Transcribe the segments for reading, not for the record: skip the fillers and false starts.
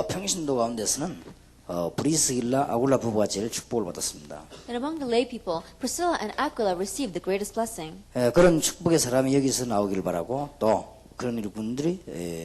평신도 가운데서는 브리스길라 아굴라 부부가 제일 축복을 받았습니다. And among the lay people, Priscilla and Aquila received the greatest blessing. 그런 축복의 사람이 여기서 나오기를 바라고 또 그런 분들이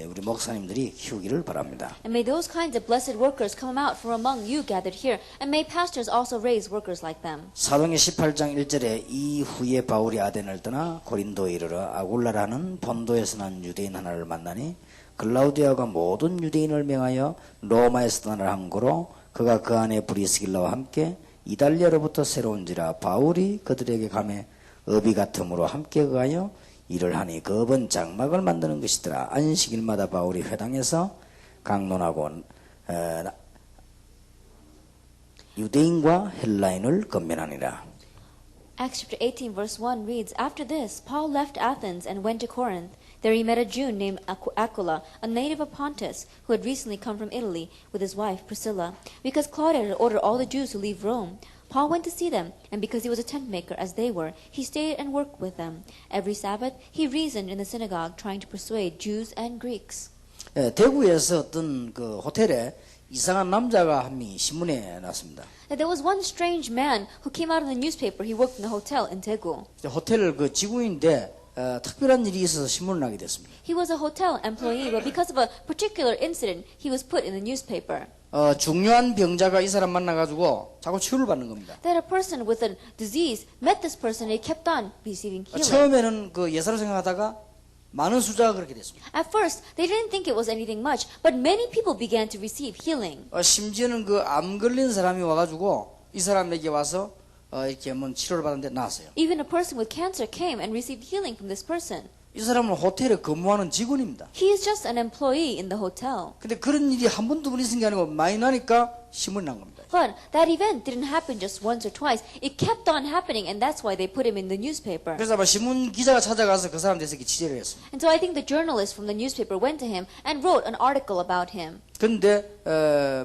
우리 목사님들이 키우기를 바랍니다. And may those kinds of blessed workers come out from among you gathered here, and may pastors also raise workers like them. 사도행전 18장 1절에 이후에 바울이 아덴을 떠나 고린도에 이르러 아굴라라는 본도에서 난 유대인 하나를 만나니 글라우디아가 모든 유대인을 명하여 로마에서 떠나라 한 거로 그가 그 안에 브리스길라와 함께 이달리아로부터 새로운지라 바울이 그들에게 감에 업이 같음으로 함께 가여 일을 하니 그 업은 장막을 만드는 것이더라. 안식일마다 바울이 회당에서 강론하고 유대인과 헬라인을 건면하니라. Acts chapter 18 verse 1 reads, After this, Paul left Athens and went to Corinth. There he met a Jew named Aquila, a native of Pontus, who had recently come from Italy with his wife Priscilla. Because Claudius had ordered all the Jews to leave Rome, Paul went to see them, and because he was a tent maker as they were, he stayed and worked with them. Every Sabbath, he reasoned in the synagogue, trying to persuade Jews and Greeks. 대구에서 어떤 그 호텔에 이상한 남자가 한 명이 신문에 났습니다. There was one strange man who came out in the newspaper. He worked in the hotel in Daegu. 호텔 그 직원인데 특별한 일이 있어서 신문을 나게 됐습니다. He was a hotel employee, but because of a particular incident, he was put in the newspaper. 중요한 병자가 이 사람 만나가지고 자꾸 치료를 받는 겁니다. That a person with a disease met this person and he kept on receiving healing. 처음에는 그 예사로 생각하다가 많은 숫자가 그렇게 됐습니다. At first, they didn't think it was anything much, but many people began to receive healing. 심지어는 그 암 걸린 사람이 와가지고 이 사람에게 와서 이렇게 뭐 치료를 받았는데 나았어요. Even a person with cancer came and received healing from this person. 이 사람은 호텔에 근무하는 직원입니다. He is just an employee in the hotel. 근데 그런 일이 한 번 두 번 있은 게 아니고 많이 나니까 신문이 난 겁니다. But that event didn't happen just once or twice. It kept on happening, and that's why they put him in the newspaper. 그래서 아마 신문 기자가 찾아가서 그 사람 대해서 취재를 했습니다. And so I think the journalist from the newspaper went to him and wrote an article about him. 근데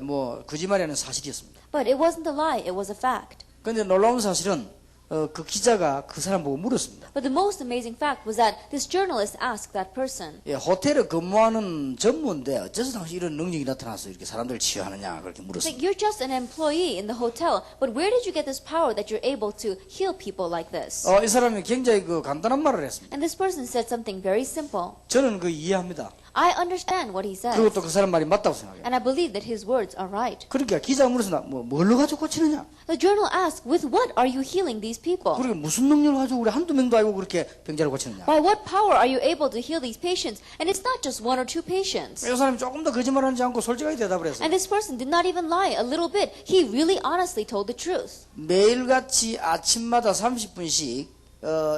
뭐 거짓말이 아니라 사실이었습니다. But it wasn't a lie, it was a fact. 근데 놀라운 사실은 그 기자가 그 사람 보고 물었습니다. But the most amazing fact was that this journalist asked that person, 호텔에 근무하는 전무인데 어째서 당시 이런 능력이 나타나서 이렇게 사람들을 치유하느냐 그렇게 like, 물었습니다. you're just an employee in the hotel, but where did you get this power that you're able to heal people like this? 이 사람이 굉장히 그 간단한 말을 했습니다. And this person said something very simple. 저는 그 이해합니다. I understand what he says, 그리고 또 그 사람 말이 맞다고 생각해요. and I believe that his words are right. 그러니까 기자가 물었습니다. 뭘로 가지고 고치느냐? The journal asked, with what are you healing these people? 그리고 무슨 능력을 가지고 우리 한두 명도 아니고 그렇게 병자를 고치느냐? By what power are you able to heal these patients? And it's not just one or two patients. 이 사람이 조금 더 거짓말하지 않고 솔직하게 대답을 했어요. And this person did not even lie a little bit. He really honestly told the truth. 매일같이 아침마다 30분씩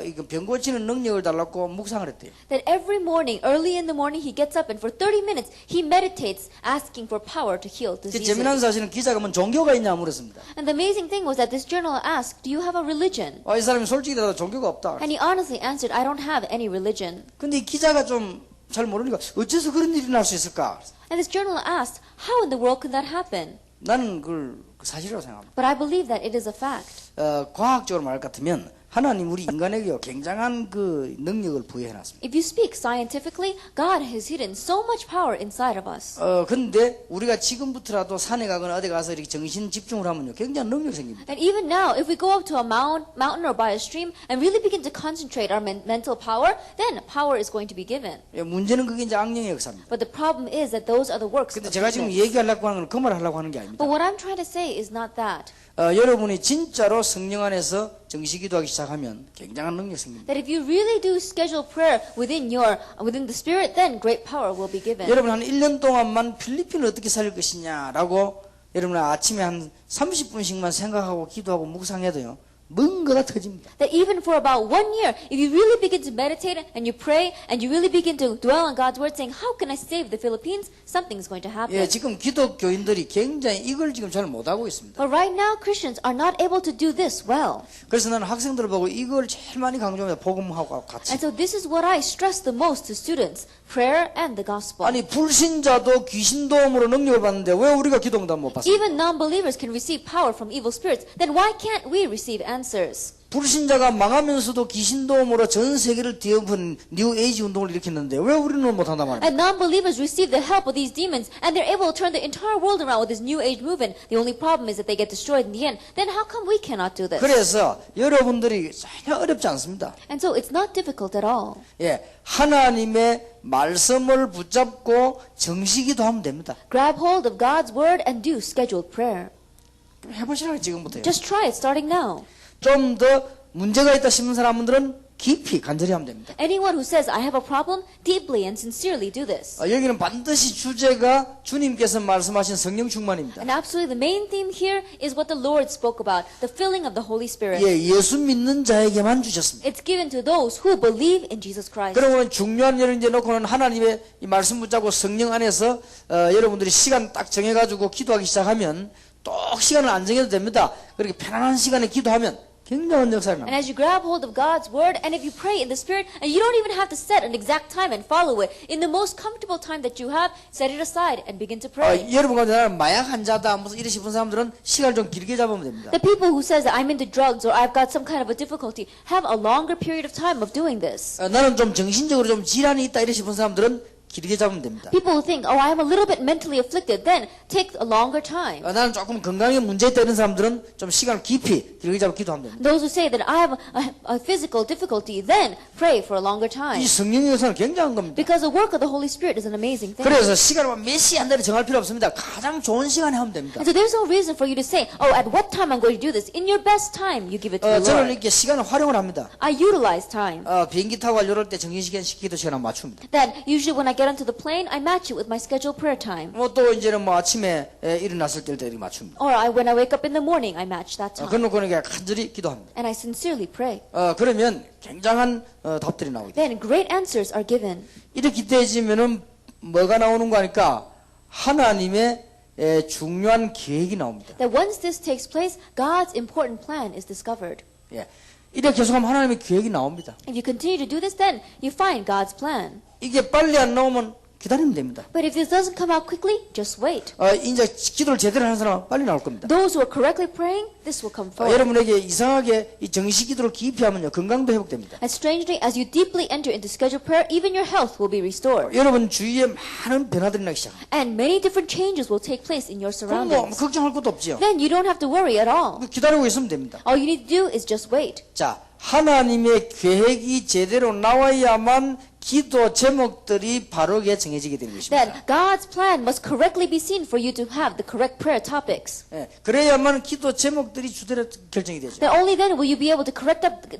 이거 병 고치는 능력을 달라고 묵상을 했대요. That every morning, early in the morning, he gets up and for 30 minutes he meditates, asking for power to heal 재미난 diseases. 사실은 기자가 뭐 종교가 있냐 물었습니다. And the amazing thing was that this journal asked, "Do you have a religion?" 이 사람이 솔직히 대답 종교가 없다. And he honestly answered, "I don't have any religion." 근데 이 기자가 좀 잘 모르니까 어째서 그런 일이 날 수 있을까? And this journal asked, "How in the world could that happen?" 나는 그걸 사실이라고 생각합니다. But I believe that it is a fact. 과학적으로 말 같으면 하나님 우리 인간에게 굉장한 그 능력을 부여해 놨습니다. If you speak scientifically, God has hidden so much power inside of us. 근데 우리가 지금부터라도 산에 가거나 어디 가서 이렇게 정신 집중을 하면요, 굉장한 능력이 생깁니다. And even now, if we go up to a mountain or by a stream and really begin to concentrate our mental power, then power is going to be given. 문제는 그게 이제 악령의 역사입니다. But the problem is that those are the works 근데 of 제가 지금 darkness. 얘기하려고 하는 건 그 말을 하려고 하는 게 아닙니다. But what I'm trying to say is not that. 여러분이 진짜로 성령 안에서 정식기도하기 시작하면 굉장한 능력이 생깁니다. That if you really do schedule prayer within the Spirit, then great power will be given. 여러분 한 1년 동안만 필리핀을 어떻게 살릴 것이냐라고 여러분 아침에 한 30분씩만 생각하고 기도하고 묵상해도요, 뭔가가 터집니다. That even for about 1 year, if you really begin to meditate and you pray and you really begin to dwell on God's word saying, how can I save the Philippines? Something's going to happen. 예, 지금 기독교인들이 굉장히 이걸 지금 잘 못하고 있습니다. But right now, Christians are not able to do this well. 그래서 나는 학생들을 보고 이걸 제일 많이 강조합니다. 복음하고 같이. And so this is what I stress the most to students, prayer and the gospel. 아니 불신자도 귀신 도움으로 능력을 받는데 왜 우리가 기도응답 못 받습니까? Even non-believers can receive power from evil spirits. Then why can't we receive answers? 불신자가 망하면서도 귀신 도움으로 전 세계를 뒤엎은 뉴 에이지 운동을 일으켰는데 왜 우리는 못한단 말입니까? And non-believers receive the help of these demons, and they're able to turn the entire world around with this new age movement. The only problem is that they get destroyed in the end. Then how come we cannot do this? 그래서 여러분들이 전혀 어렵지 않습니다. And so it's not difficult at all. 예, 하나님의 말씀을 붙잡고 정식기도 하면 됩니다. Grab hold of God's word and do scheduled prayer. 해보시라고 지금부터요. Just try it starting now. 좀 더 문제가 있다 싶은 사람들은 깊이 간절히 하면 됩니다. Anyone who says, I have a problem, deeply and sincerely do this. 여기는 반드시 주제가 주님께서 말씀하신 성령 충만입니다. And absolutely the main theme here is what the Lord spoke about, the filling of the Holy Spirit. 예, 예수 믿는 자에게만 주셨습니다. It's given to those who believe in Jesus Christ. 그러면 중요한 일을 이제 놓고는 하나님의 이 말씀 붙잡고 성령 안에서 여러분들이 시간 딱 정해가지고 기도하기 시작하면 또 시간을 안 정해도 됩니다. 그렇게 편안한 시간에 기도하면 굉장한 역사가 And 납니다. as you grab hold of God's word, and if you pray in the Spirit, and you don't even have to set an exact time and follow it, in the most comfortable time that you have, set it aside and begin to pray. 여러분 가운데 나는 마약 환자다 무슨 이러시 분 사람들은 시간을 좀 길게 잡으면 됩니다. The people who says that I'm into drugs or I've got some kind of a difficulty have a longer period of time of doing this. 나는 좀 정신적으로 좀 질환이 있다 이러시 분 사람들은 길게 잡으면 됩니다. People who think, oh, I'm a little bit mentally afflicted, then take a longer time. 나는 조금 건강에 문제 있다 이런 사람들은 좀 시간을 깊이 길게 잡고 기도하면 됩니다. Those who say that I have a physical difficulty, then pray for a longer time. 이 성령의 역사는 굉장한 겁니다. Because the work of the Holy Spirit is an amazing thing. 그래서 시간을 몇 시 한 달에 정할 필요 없습니다. 가장 좋은 시간에 하면 됩니다. And so there's no reason for you to say, oh, at what time I'm going to do this. In your best time, you give it to the 저는 Lord. 이렇게 시간을 활용을 합니다. I utilize time. 비행기 타고 가려고 할 때 정신시간 기도 시간 맞춥니다. That usually when I get onto the plane, I match it with my scheduled prayer time. 또 이제는 뭐 아침에 일어났을 때 이렇게 맞춥니다. Or when I wake up in the morning, I match that time. 그러놓고 그냥 간절히 기도합니다. And I sincerely pray. 그러면 굉장한 답들이 나오게 돼요. Then great answers are given. 이렇게 되지면은 뭐가 나오는 거 하니까 하나님의 중요한 계획이 나옵니다. That once this takes place, God's important plan is discovered. 예. 이렇게 계속하면 하나님의 계획이 나옵니다. If you continue to do this, then you find God's plan. 이게 빨리 안 나오면 기다리면 됩니다. But if this doesn't come out quickly, just wait. 이제 기도를 제대로 하는 사람은 빨리 나올 겁니다. Those who are correctly praying, this will come forward. 여러분에게 이상하게 이 정식 기도를 깊이 하면요 건강도 회복됩니다. And strangely, as you deeply enter into scheduled prayer, even your health will be restored. 여러분 주위에 많은 변화들이 나기 시작합니다. And many different changes will take place in your 그럼 뭐 surroundings. 걱정할 것도 없죠. Then you don't have to worry at all. 기다리고 있으면 됩니다. All you need to do is just wait. 자, 하나님의 계획이 제대로 나와야만 기도 제목들이 바르게 정해지게 되는 것입니다. That God's plan must correctly be seen for you to have the correct prayer topics. 예, 그래야만 기도 제목들이 주대로 결정이 되죠. That only then will you be able to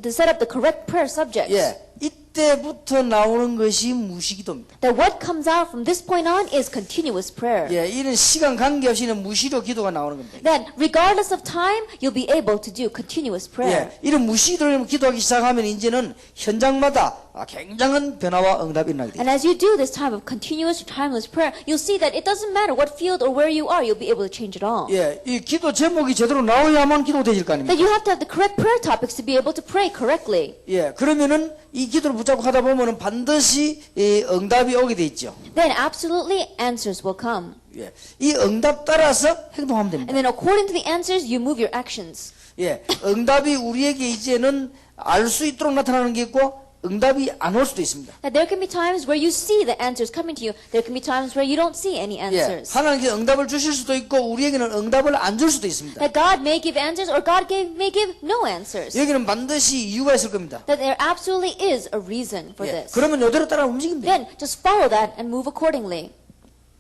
set up the correct prayer subjects. 예, 이때부터 나오는 것이 무시기도입니다. That what comes out from this point on is continuous prayer. 예, 이런 시간 관계없이는 무시로 기도가 나오는 겁니다. That regardless of time, you'll be able to do continuous prayer. 예, 이런 무시기도를 기도하기 시작하면 이제는 현장마다 굉장한 변화와 응답이 일어나게 됩니다. And as you do this time of continuous, timeless prayer, you'll see that it doesn't matter what field or where you are, you'll be able to change it all. 예, 이 기도 제목이 제대로 나와야만 기도가 되질 거 아닙니까? That you have to have the correct prayer topics to be able to pray correctly. 예, 그러면은 이 기도를 붙잡고 하다 보면은 반드시 이 응답이 오게 돼 있죠. Then absolutely answers will come. 예, 이 응답 따라서 행동하면 됩니다. And then according to the answers, you move your actions. 예, 응답이 우리에게 이제는 알 수 있도록 나타나는 게 있고 응답이 안 올 수도 있습니다. That there can be times where you see the answers coming to you. There can be times where you don't see any 예, answers. 하나님께 응답을 주실 수도 있고 우리에게는 응답을 안 줄 수도 있습니다. That God may give answers or God may give no answers. 여기는 반드시 이유가 있을 겁니다. That there absolutely is a reason for 예, this. 그러면 이대로 따라 움직이면 돼요. Then just follow that and move accordingly.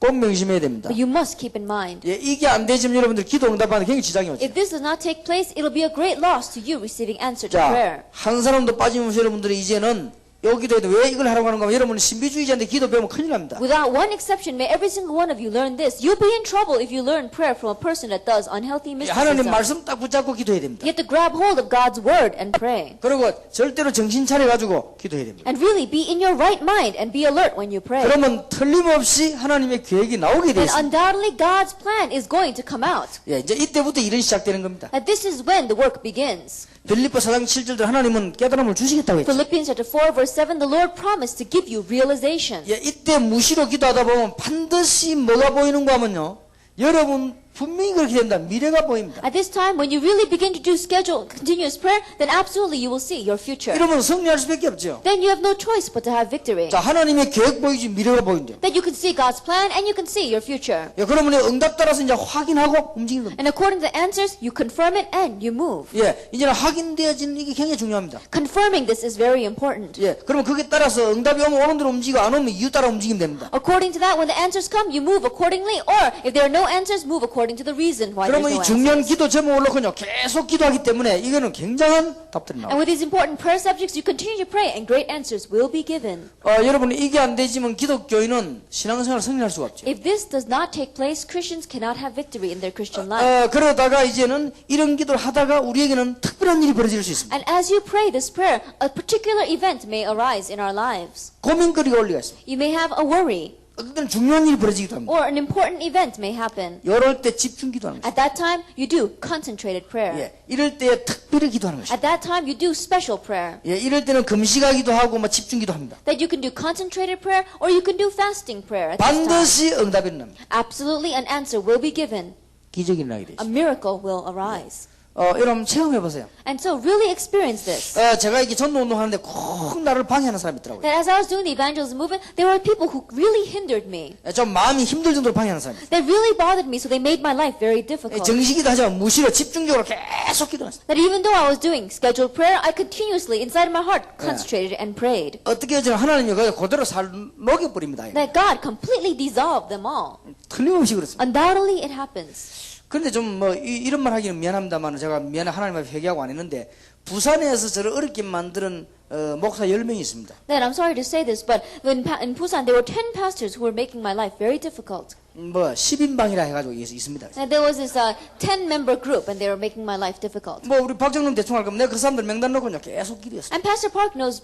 꼭 명심해야 됩니다. But you must keep in mind. 예, 이게 안 되시면 여러분들 기도 응답하는 굉장히 지장이 오죠. If this does not take place, it'll be a great loss to you receiving answer to 자, prayer. 한 사람도 빠짐없이 여러분들이 이제는 요 기도에도 왜 이걸 하라고 하는가 하면 여러분 신비주의자인데 기도 배우면 큰일 납니다. Without one exception, may every single one of you learn this. You'll be in trouble if you learn prayer from a person that does unhealthy 하나님 mysticism. 말씀 딱 붙잡고 기도해야 됩니다. You have to grab hold of God's word and pray. 그리고 절대로 정신 차려가지고 기도해야 됩니다. And really be in your right mind and be alert when you pray. 그러면 틀림없이 하나님의 계획이 나오게 돼 And 있습니다. undoubtedly God's plan is going to come out. 예, 이제 이때부터 일이 시작되는 겁니다. That this is when the work begins. 빌립보 4장 7절도 하나님은 깨달음을 주시겠다고 했죠. Philippians chapter 4 verse 7, the Lord promised to give you realization. 예, 이때 무시로 기도하다 보면 반드시 뭐가 보이는가 하면요. 여러분 분명히 그렇게 된다. 미래가 보입니다. At this time, when you really begin to do scheduled continuous prayer, then absolutely you will see your future. 이러면 승리할 수밖에 없죠. Then you have no choice but to have victory. 자, 하나님의 계획 보이지 미래가 보인대요. That you can see God's plan and you can see your future. 예, 그러면 응답 따라서 이제 확인하고 움직이는 겁니다. And according to the answers, you confirm it and you move. 예, 이제는 확인되어지는 이게 굉장히 중요합니다. Confirming this is very important. 예, 그러면 그게 따라서 응답이 오면 오는 대로 움직이고 안 오면 이유 따라 움직이면 됩니다. According to that, when the answers come, you move accordingly, or if there are no answers, move according to the reason why there's 그러면 no 이 중요한 answers. 기도 제목을 놓고요 계속 기도하기 때문에 이거는 굉장한 답들이 And 나와요. with these important prayer subjects, you continue to pray and great answers will be given. 여러분 이게 안 되지만 기독교인은 신앙생활을 승리할 수가 없죠. If this does not take place, Christians cannot have victory in their Christian life. 그러다가 이제는 이런 기도를 하다가 우리에게는 특별한 일이 벌어질 수 있습니다. And as you pray this prayer, a particular event may arise in our lives. 고민거리가 올 리가 있습니다. You may have a worry, 어떤 때는 중요한 일이 벌어지기도 합니다. or an important event may happen. 이럴 때 집중 기도하는 것이죠. At that time, you do concentrated prayer. 예, 이럴 때 특별히 기도하는 것이죠. At that time, you do special prayer. 예, 이럴 때는 금식하기도 하고 집중 기도합니다. That you can do concentrated prayer, or you can do fasting prayer. At this time. 반드시 응답이 일어납니다. Absolutely, an answer will be given. 기적이 일어나게 되죠. A miracle will arise. 여러분 체험해 보세요. And so, really experience this. 제가 이렇게 전도 운동하는데 꼭 나를 방해하는 사람이 있더라고요. That as I was doing the evangelism movement, there were people who really hindered me. 좀 마음이 힘들 정도로 방해하는 사람이 있어요. That really bothered me, so they made my life very difficult. 정식기도 하지만 무시로 집중적으로 계속 기도했어요. That even though I was doing scheduled prayer, I continuously, inside of my heart, concentrated and prayed. 어떻게 해서는 하나님이 그대로 살 녹여버립니다. That God completely dissolved them all. 틀림없이 그렇습니다. Undoubtedly, it happens. 그런데 좀 이런 말 하기는 미안합니다만 제가 미안해 하나님 앞에 회개하고 안 했는데 부산에서 저를 어렵게 만드는 목사 10명이 있습니다. That I'm sorry to say this, but in Busan, there were 10 pastors who were making my life very difficult. 10인방이라 해가지고 있습니다. And there was this 10-member group, and they were making my life difficult. 우리 박정님 대충 할 거면 내가 그 사람들 명단 놓고 계속 기도했어요. And Pastor Park knows,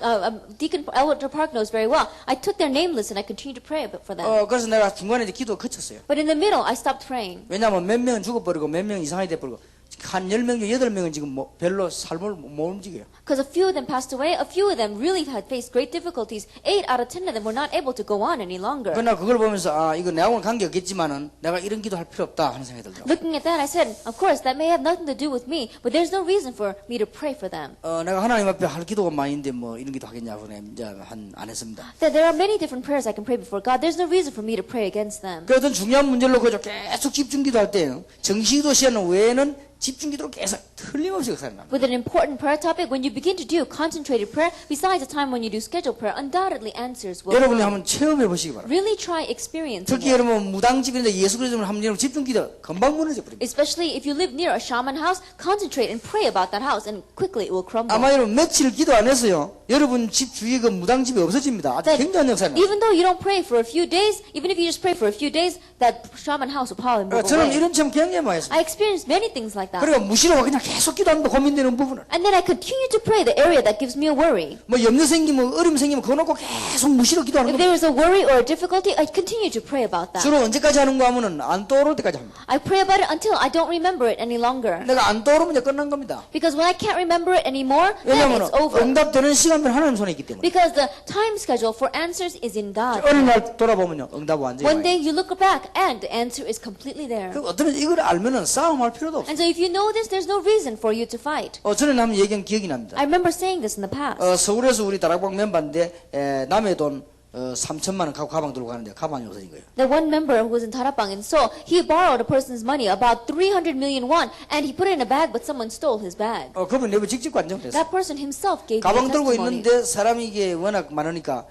Deacon Elder Park knows very well. I took their name list and I continued to pray for them. 그래서 내가 중간에 이제 기도 그쳤어요. But in the middle, I stopped praying. 왜냐하면 몇 명은 죽어버리고 몇 명은 이상하게 돼버리고 한 10명 중 8명은 지금 별로 삶을 못 움직여요. Because a few of them passed away, a few of them really had faced great difficulties. 8 out of 10 of them were not able to go on any longer. 그러나 그걸 보면서 이거 내하고는 관계없겠지만은 내가 이런 기도 할 필요 없다 하는 생각이 들더라고요. Looking at that, I said, of course, that may have nothing to do with me, but there's no reason for me to pray for them. 내가 하나님 앞에 할 기도가 많은데 이런 기도 하겠냐고 이제 안 했습니다. That there are many different prayers I can pray before God. There's no reason for me to pray against them. 그 어떤 중요한 문제를 놓고 계속 집중 기도할 때요. 정식기도 시간 외에는 집중 기도로 계속 틀림없이 역사를 납니다. With an important prayer topic, when you begin to do concentrated prayer, besides the time when you do scheduled prayer, undoubtedly answers will 여러분이 come. 한번 체험해 보시기 바랍니다. Really try experiencing 특히 it. 여러분 무당집인데 예수 그리스도를 한번 여러분 집중 기도 금방 무너져 버립니다. Especially if you live near a shaman house, concentrate and pray about that house, and quickly it will crumble. 아마 여러분 며칠 기도 안 했어요. 여러분 집 주위에 그 무당집이 없어집니다. 아주 That 굉장한 역사를 납니다. even though you don't pray for a few days, even if you just pray for a few days, that shaman house will probably move 저는 away. 이런 체험 굉장히 많이 했습니다. I experienced many things like that. 그리고 무시로 그냥 계속 기도하는데 고민되는 부분을 And then I continue to pray the area that gives me a worry. 염려 생기면 어려움 생기면 그거 놓고 계속 무시로 기도하는 If 겁니다. there is a worry or a difficulty, I continue to pray about that. 주로 언제까지 하는가 하면은 안 떠오를 때까지 합니다. I pray about it until I don't remember it any longer. 내가 안 떠오르면 이제 끝난 겁니다. Because when I can't remember it anymore, then 왜냐하면 it's over. 응답되는 시간표는 하나님 손에 있기 때문에. Because the time schedule for answers is in God. 어느 날 돌아보면요 응답 완전히 One 와요. day you look back and the answer is completely there. 그 어떤 이걸 알면은 싸움할 필요도 없어요. And so if you know this, there's no reason for you to fight. 저는 한번 얘기한 기억이 납니다. I remember saying this in the past. 서울에서 우리 다락방 멤버인데 남의 돈 3천만 원 갖고 가방 들고 가는데 가방이 없어진 거예요. That one member who was in Tarapang in Seoul, he borrowed a person's money, about 300 million won, and he put it in a bag, but someone stole his bag. 그분 내부 직접 관정됐어요. That person himself gave me 가방 들고 testimony. 있는데 사람이 이게 워낙 많으니까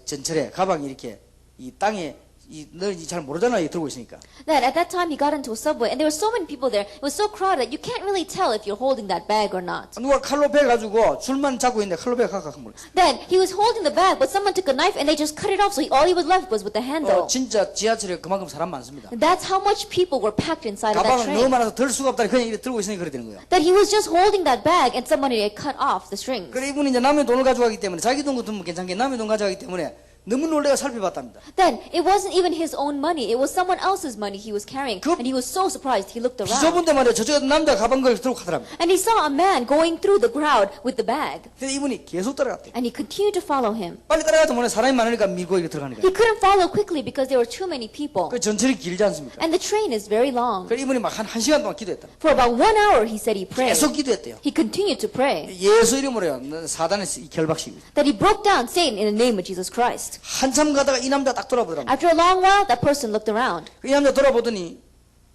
전철에 가방이 이렇게 이 땅에 너 잘 모르잖아. 이거 들고 있으니까. That at that time he got into a subway and there were so many people there. It was so crowded that you can't really tell if you're holding that bag or not. 누가 칼로 베가지고 줄만 잡고 있는데 칼로 베가 각각 물었어. Then he was holding the bag, but someone took a knife and they just cut it off. So all he was left was with the handle. 진짜 지하철에 그만큼 사람 많습니다. That's how much people were packed inside of that 가방은 너무 train. 많아서 들 수가 없다. 그냥 이렇게 들고 있으니까 그래 되는 거예요. That he was just holding that bag and somebody had cut off the strings. 그래 이분이 이제 남의 돈을 가져가기 때문에 자기 돈 같으면 괜찮게 남의 돈 가져가기 때문에 너무 놀래가 살펴봤답니다. Then it wasn't even his own money. It was someone else's money he was carrying. And he was so surprised. He looked around. 비좁은데 말이야 저쪽 남자 가방 걸 들고 가더랍니다. And he saw a man going through the crowd with the bag. 근데 이분이 계속 따라갔대요. And he continued to follow him. 빨리 따라가도 뭐냐 사람이 많으니까 밀고 이렇게 들어가는 거예요. He couldn't follow quickly because there were too many people. 그 전철이 길지 않습니까? And the train is very long. 그래 이분이 막 한 시간 동안 기도했다. For about 1 hour, he said he prayed. 계속 기도했대요. He continued to pray. 예수 이름으로요. 사단의 결박시키고. That he broke down Satan in the name of Jesus Christ. 한참 가다가 이 남자 딱 돌아보더랍니다. After a long while, that person looked around. 이 남자 돌아보더니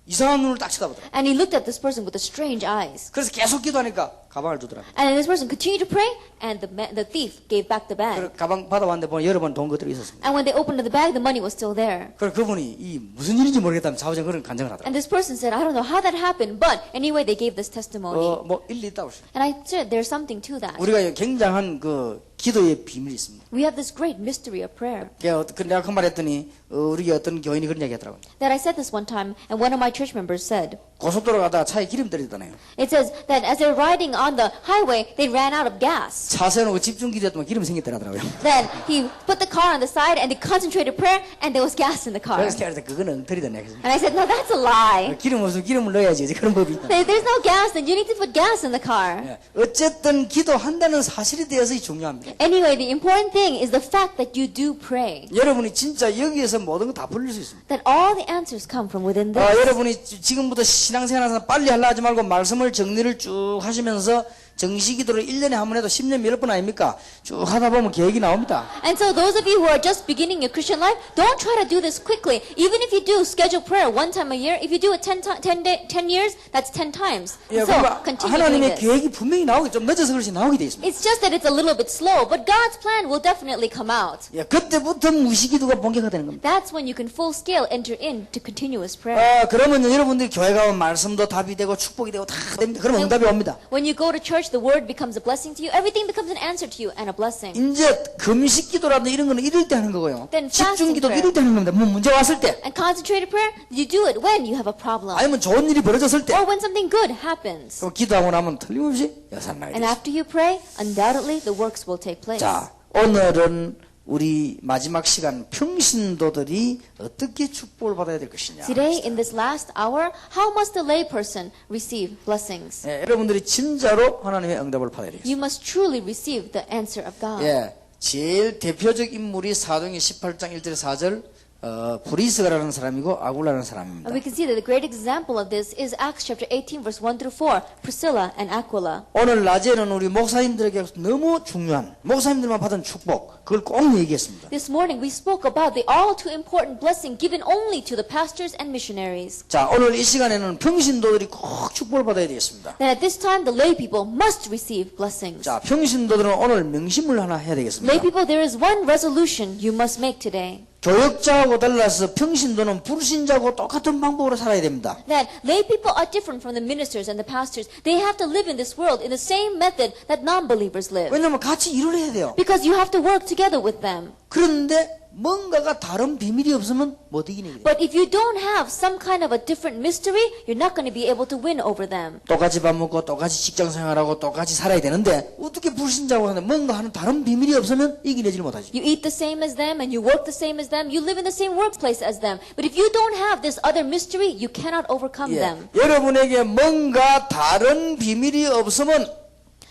이상한 눈을 딱 쳐다보더라. And he looked at this person with the strange eyes. 그래서 계속 기도하니까 가방을 주더랍니다. And then this person continued to pray, and the thief gave back the bag. 그래 가방 받아왔는데 보니 여러 번 돈 것들이 있었습니다. And when they opened the bag, the money was still there. 그래 그분이 이 무슨 일인지 모르겠다면 좌우정 그런 간증을 하더라고요. And this person said, I don't know how that happened, but anyway, they gave this testimony. 뭐 일리 있다고 했어요. And I said, there's something to that. 우리가 굉장한 그 기도의 비밀이 있습니다. We have this great mystery of prayer. 내가 그 말했더니 우리 어떤 교인이 그런 얘기 하더라고요. That I said this one time, and one of my church members said, 고속도로 가다가 차에 기름 떨어졌다네요. it says that as they're riding on the highway, they ran out of gas. 차 세워놓고 집중 기도했더니 기름 생겼더라고요. Then he put the car on the side and they concentrated prayer, and there was gas in the car. 그래서 제가 그거는 엉터리다 내가. And I said, no, that's a lie. 기름 없으면 기름을 넣어야지. 그런 법이 있다. If there's no gas, then you need to put gas in the car. 어쨌든 기도한다는 사실에 대해서 중요합니다. Anyway, the important thing is the fact that you do pray. 여러분이 진짜 여기에서 모든 거 다 풀릴 수 있습니다. That all the answers come from within this. 여러분이 지금부터 신앙생활에서 빨리 하려 하지 말고 말씀을 정리를 쭉 하시면서 정시기도를 1년에 한 번 해도 10년 몇 번 아닙니까? 쭉 하다 보면 계획이 나옵니다. And so those of you who are just beginning your Christian life, don't try to do this quickly. Even if you do schedule prayer one time a year, if you do it 10 years, that's 10 times. 예, So 그러니까 continue doing 하나님의 this. 계획이 분명히 나오게 좀 늦어서 그렇지 나오게 돼 있습니다. It's just that it's a little bit slow, but God's plan will definitely come out. 예, 그때부터 무시기도가 본격화되는 겁니다. That's when you can full scale enter into continuous prayer. 그러면 여러분들이 교회 가면 말씀도 답이 되고 축복이 되고 다 됩니다. 그러면 응답이 옵니다. When you go to church, the word becomes a blessing to you. Everything becomes an answer to you and a blessing. 이제 금식기도라든지 이런 거는 이럴 때 하는 거고요. Then fasting 집중기도 prayer. 이럴 때 하는 겁니다. 뭐 문제 왔을 때 And concentrated prayer, you do it when you have a problem. 아니면 좋은 일이 벌어졌을 때 Or when something good happens. 그럼 기도하고 나면 틀림없이 여산나게 And 되죠. after you pray, undoubtedly the works will take place. 자, 오늘은 우리 마지막 시간 평신도들이 어떻게 축복을 받아야 될 것이냐. Today, in this last hour, how must the layperson receive blessings? 예, 여러분들이 진짜로 하나님의 응답을 받아야 되겠습니다. You must truly receive the answer of God. 예, 제일 대표적 인물이 사도행전 18장 1절 4절 브리스가라는 사람이고 아굴라라는 사람입니다. We can see that the great example of this is Acts chapter 18, verse 1 through 4, Priscilla and Aquila. 오늘 낮에는 우리 목사님들에게 너무 중요한 목사님들만 받은 축복 그걸 꼭 얘기했습니다. This morning we spoke about the all too important blessing given only to the pastors and missionaries. 자, 오늘 이 시간에는 평신도들이 꼭 축복을 받아야 되겠습니다. Then at this time the lay people must receive blessings. 자, 평신도들은 오늘 명심을 하나 해야 Lay 되겠습니다. people, there is one resolution you must make today. 교역자하고 달라서 평신도는 불신자하고 똑같은 방법으로 살아야 됩니다. That lay people are different from the ministers and the pastors. They have to live in this world in the same method that non-believers live. 왜냐하면 같이 일을 해야 돼요. Because you have to work together with them. 그런데 뭔가가 다른 비밀이 없으면 못 이기는 거예요. But if you don't have some kind of a different mystery, you're not going to be able to win over them. 똑같이 밥 먹고 똑같이 직장 생활하고 똑같이 살아야 되는데 어떻게 불신자고 하는데 뭔가 하는 다른 비밀이 없으면 이기내질 못하지. You eat the same as them and you work the same as them. You live in the same workplace as them. But if you don't have this other mystery, you cannot overcome them. 여러분에게 뭔가 다른 비밀이 없으면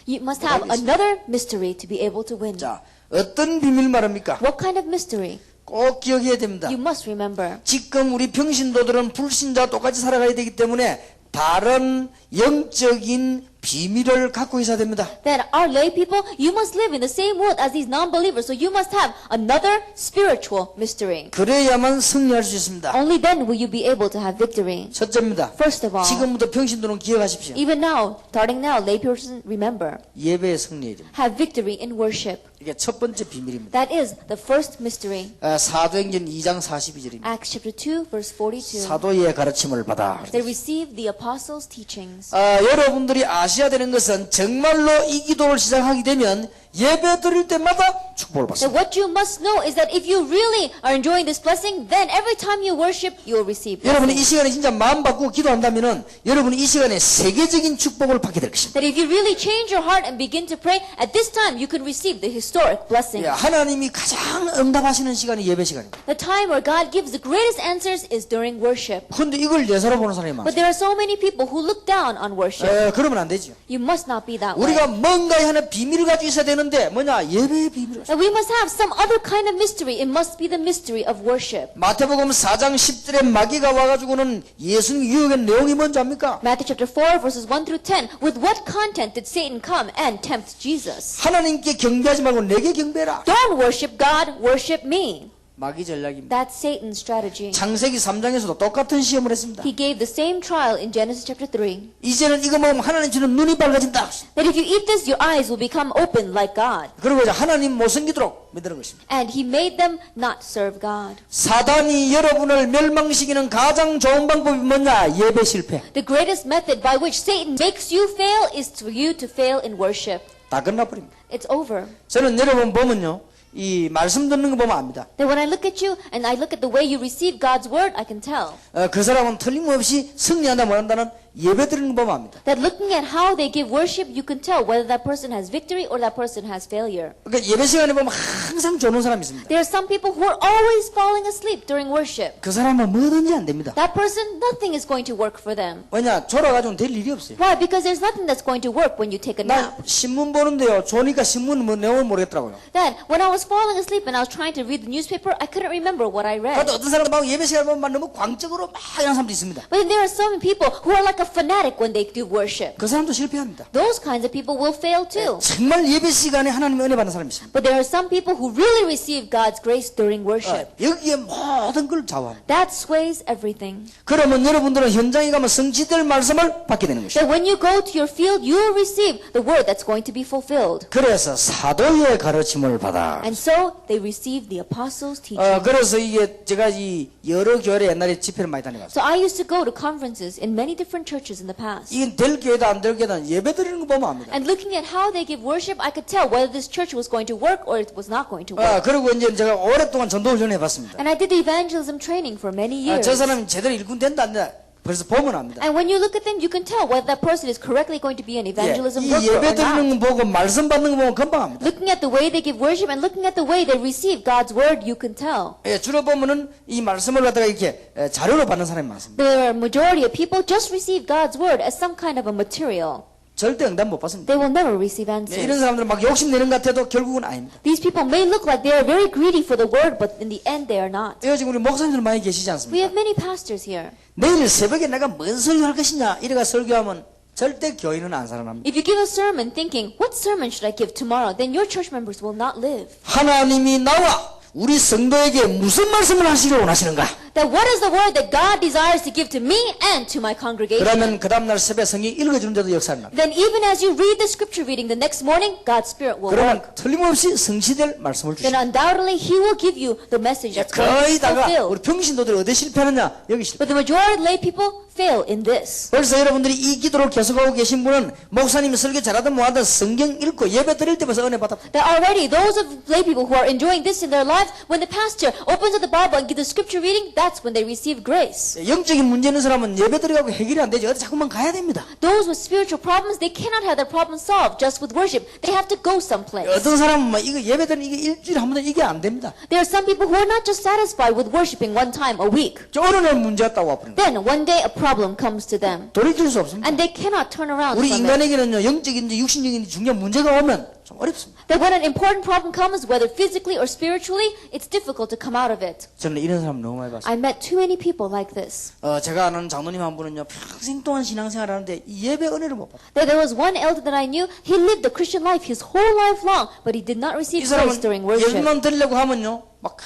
You must have another mystery to be able to win. 자, 어떤 비밀 말합니까? What kind of mystery? 꼭 기억해야 됩니다. You must remember. 지금 우리 평신도들은 불신자와 똑같이 살아가야 되기 때문에 다른 영적인 비밀을 갖고 있어야 됩니다. That our lay people, you must live in the same world as these non-believers. So you must have another spiritual mystery. 그래야만 승리할 수 있습니다. Only then will you be able to have victory. 첫째입니다. First of all, 지금부터 평신도는 기억하십시오. even now, starting now, lay person, remember, 예배의 승리에 됩니다. have victory in worship. 이게 첫 번째 비밀입니다. That is the first mystery. 사도행전 2장 42절입니다. Acts chapter 2, verse 42. 사도의 가르침을 받아. They received the apostles' teachings. 여러분들이 아셔야 되는 것은 정말로 이 기도를 시작하게 되면 예배 드릴 때마다 축복을 So 받습니다. what you must know is that if you really are enjoying this blessing, then every time you worship, you will receive 여러분이 이 blessing. 시간에 진짜 마음 바꾸고 기도한다면은 여러분이 이 시간에 세계적인 축복을 받게 될 것입니다. That if you really change your heart and begin to pray, at this time you can receive the historic blessing. 하나님이 가장 응답하시는 시간이 예배 시간입니다. The time where God gives the greatest answers is during worship. 그런데 이걸 예사로 보는 사람이 But 많습니다. there are so many people who look down on worship. 그러면 안 되죠. You must not be that way. 우리가 뭔가에 하나 비밀을 가지고 있어야 되는데 뭐냐? 예배의 비밀을. And we must have some other kind of mystery. It must be the mystery of worship. 마태복음 4장 10절에 마귀가 와가지고는 예수님 유혹의 내용이 뭔지 압니까? Matthew chapter 4 verses 1 through 10. With what content did Satan come and tempt Jesus? 하나님께 경배하지 말고 내게 경배해라. Don't worship God, worship me. 마귀 전략입니다. That's Satan's strategy. 창세기 3장에서도 똑같은 시험을 했습니다. He gave the same trial in Genesis chapter 3. 이제는 이거 먹으면 하나님처럼 눈이 밝아진다. That if you eat this, your eyes will become open like God. 그리고 이제 하나님 못 섬기도록 만드는 것입니다. And he made them not serve God. 사단이 여러분을 멸망시키는 가장 좋은 방법이 뭐냐? 예배 실패. The greatest method by which Satan makes you fail is for you to fail in worship. 다 끝나버립니다. It's over. 저는 여러분 보면요. 이 말씀 듣는 거 보면 압니다. That when I look at you and I look at the way you receive God's word, I can tell. 그 사람은 틀림없이 승리한다 못한다는 예배 드리는 거 보면 압니다. That looking at how they give worship, you can tell whether that person has victory or that person has failure. 그러니까 예배 시간에 보면 항상 조는 사람이 있습니다. There are some people who are always falling asleep during worship. 그 사람은 뭐든지 안 됩니다. That person, nothing is going to work for them. 왜냐? 졸아가지고는 될 일이 없어요. Why? Because there's nothing that's going to work when you take a 나 nap. 신문 보는데요. 조니까 신문 뭐 내용을 모르겠더라고요. Then, when I was falling asleep and I was trying to read the newspaper, I couldn't remember what I read. 그런데 어떤 사람은 막 예배 시간에 보면 막 너무 광적으로 막 이런 사람도 있습니다. But then there are some people who are like a fanatic when they do worship. 그 사람도 실패합니다. Those kinds of people will fail too. 정말 예배 시간에 하나님의 은혜 받는 사람이 있습니다. But there are some people who really receive God's grace during worship. 여기에 모든 걸 좌우합니다. That sways everything. 그러면 여러분들은 현장에 가면 성취될 말씀을 받게 되는 것이죠. That when you go to your field, you will receive the word that's going to be fulfilled. 그래서 사도의 가르침을 받아. And so they receive the apostles' teaching. 그래서 이게 제가 이 여러 교회 옛날에 집회를 많이 다녀봤어요. So I used to go to conferences in many different churches in the past. 이게 될 교회다 안 될 교회다 예배 드리는 거 보면 압니다. And looking at how they give worship, I could tell whether this church was going to work or it was not going to work. 그리고 이제 제가 오랫동안 전도훈련을 해봤습니다. And I did the evangelism training for many years. 저 사람이 제대로 일꾼 된다 안 된다. 그래서 보면 압니다. And when you look at them, you can tell whether that person is correctly going to be an evangelism 이 worker 예배 or not. 드리는 거 보고 말씀 받는 거 보면 금방 압니다. Looking at the way they give worship and looking at the way they receive God's word, you can tell. 주로 보면은 이 말씀을 갖다가 이렇게 자료로 받는 사람이 많습니다. The majority of people just receive God's word as some kind of a material. 절대 응답 못 받습니다. They will never receive 이런 answers. 사람들은 막 욕심내는 것 같아도 결국은 아닙니다. These people may look like they are very greedy for the word, but in the end they are not. 지금 우리 목사님들 많이 계시지 We 않습니까? have many pastors here. 내일 새벽에 내가 뭔 설교할 것이냐 이래가 설교하면 절대 교인은 안 살아납니다. If you give a sermon thinking, what sermon should I give tomorrow? Then your church members will not live. 하나님이 나와 우리 성도에게 무슨 말씀을 하시기를 원하시는가? That what is the word that God desires to give to me and to my congregation? 그러면 그 다음날 새벽 성경 읽어주는 데도 역사를 납니다. Then even as you read the scripture reading the next morning, God's Spirit will 그러면 work. 틀림없이 성취될 말씀을 Then 주십니다. undoubtedly He will give you the message that's going to 거의 be 다가 우리 fulfilled. 평신도들이 어디 실패하느냐 여기 실패. But the majority of lay people fail in this. 벌써 여러분들이 이 기도를 계속하고 계신 분은 목사님이 설교 잘하든 뭐하든 성경 읽고 예배 드릴 때부터 은혜 받아. That already those of lay people who are enjoying this in their lives, when the pastor opens up the Bible and gives the scripture reading, that's when they receive grace. 영적인 문제 있는 사람은 예배 드리고 해결이 안 되지. 어디 자꾸만 가야 됩니다. Those with spiritual problems, they cannot have their problems solved just with worship. They have to go someplace. 어떤 사람은 막 이거 예배 드리는 이게 일주일에 한 번 이게 안 됩니다. There are some people who are not just satisfied with worshiping one time a week. 저 어느 날 문제가 딱 와버립니다. Then one day a problem comes to them. 돌이킬 수 없습니다. And they cannot turn around 우리 from it. 인간에게는요 영적인지 육신적인지 중요한 문제가 오면 참 어렵습니다. That when an important problem comes, whether physically or spiritually, it's difficult to come out of it. 저는 이런 사람 너무 많이 봤어요. I met too many people like this. 제가 아는 장로님 한 분은요, 평생 동안 신앙생활 하는데 이 예배 은혜를 못 받아요. There was one elder that I knew, he lived the Christian life his whole life long, but he did not 이 receive grace 사람은 during worship. 예배만 드리려고 하면요, 막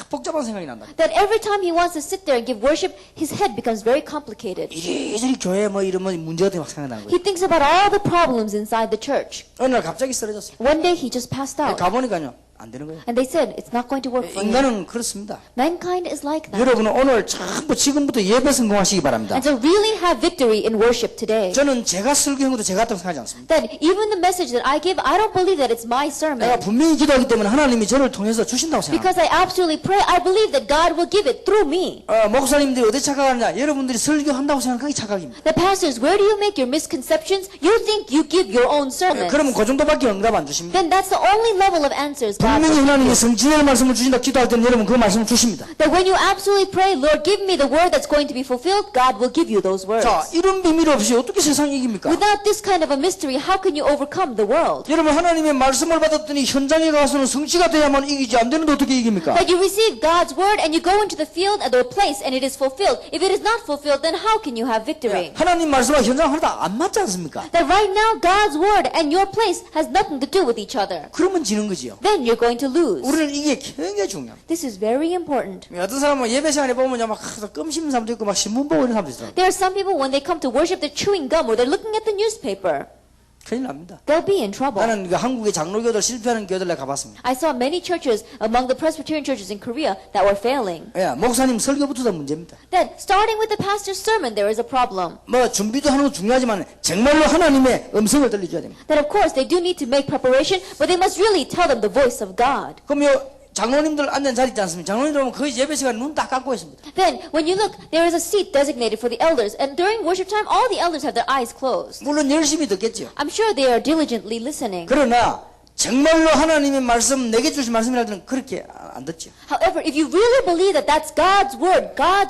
복잡한 생각이 난다. That every time he wants to sit there and give worship, his head becomes very complicated. 이리저리 교회 뭐 이러면 문제가 되게 막 생각나는 거예요. He thinks about all the problems inside the church. 어느 날 갑자기 쓰러졌어요. One day he just passed out. 가보니까요, 안 되는 거예요. And they said, it's not going to work for him. 인간은 그렇습니다. Mankind is like that. 여러분은 오늘 전부 지금부터 예배 성공하시기 바랍니다. And to really have victory in worship today. 저는 제가 설교한 것도 제가 했다고 생각하지 않습니다. That even the message that I give, I don't believe that it's my sermon. 내가 분명히 기도하기 때문에 하나님이 저를 통해서 주신다고 생각합니다. Because I absolutely pray, I believe that God will give it through me. 목사님들이 어디 착각하느냐? 여러분들이 설교한다고 생각하기 착각입니다. The pastors, where do you make your misconceptions? You think you give your own sermons. 그러면 그 정도밖에 응답 안 주십니다. Then that's the only level of answers God 분명히 will give 하나님이 you. 성진의 말씀을 주신다 기도할 때는 여러분 그 말씀을 주십니다. That when you absolutely pray, Lord, give me the word that's going to be fulfilled, God will give you those words. 자, 이런 비밀 없이 어떻게 세상을 이깁니까? Without this kind of a mystery, how can you overcome the world? 여러분 하나님의 말씀을 받았더니 현장에 가서는 성취가 돼야만 이기지 안 되는데 어떻게 이깁니까? That you receive God's word and you go into the field and the place and it is fulfilled. If it is not fulfilled, then how can you have victory? 하나님 말씀과 현장 하나도 안 맞지 않습니까? That right now God's word and your place has nothing to do with each other. 그러면 지는 거지요. Then you're going to lose. 우리는 이게 굉장히 중요합니다. This is very important. 어떤 사람은 예배 시간에 보면요 막 껌 씹는 사람도 있고 막 신문 보고 이런 사람도 있어요. There are some people when they come to worship, they're chewing gum or they're looking at the newspaper. 큰일 납니다. They'll be in trouble. 나는 그 한국의 장로교들 실패하는 교회들 내가 가봤습니다. I saw many churches among the Presbyterian churches in Korea that were failing. 목사님 설교부터가 문제입니다. That starting with the pastor's sermon, there is a problem. 뭐 준비도 하는 거 중요하지만 정말로 하나님의 음성을 들려줘야 됩니다. That of course they do need to make preparation, but they must really tell them the voice of God. 그럼 장로님들 앉는 자리 있지 않습니까? 장로님들 보면 거의 예배 시간에 눈 딱 감고 있습니다. Then, when you look, there is a seat designated for the elders, and during worship time, all the elders have their eyes closed. 물론 열심히 듣겠죠. I'm sure they are diligently listening. 그러나 정말로 하나님의 말씀 내게 주신 말씀이라 때는 그렇게 안 듣죠. However, if you really believe that that's God's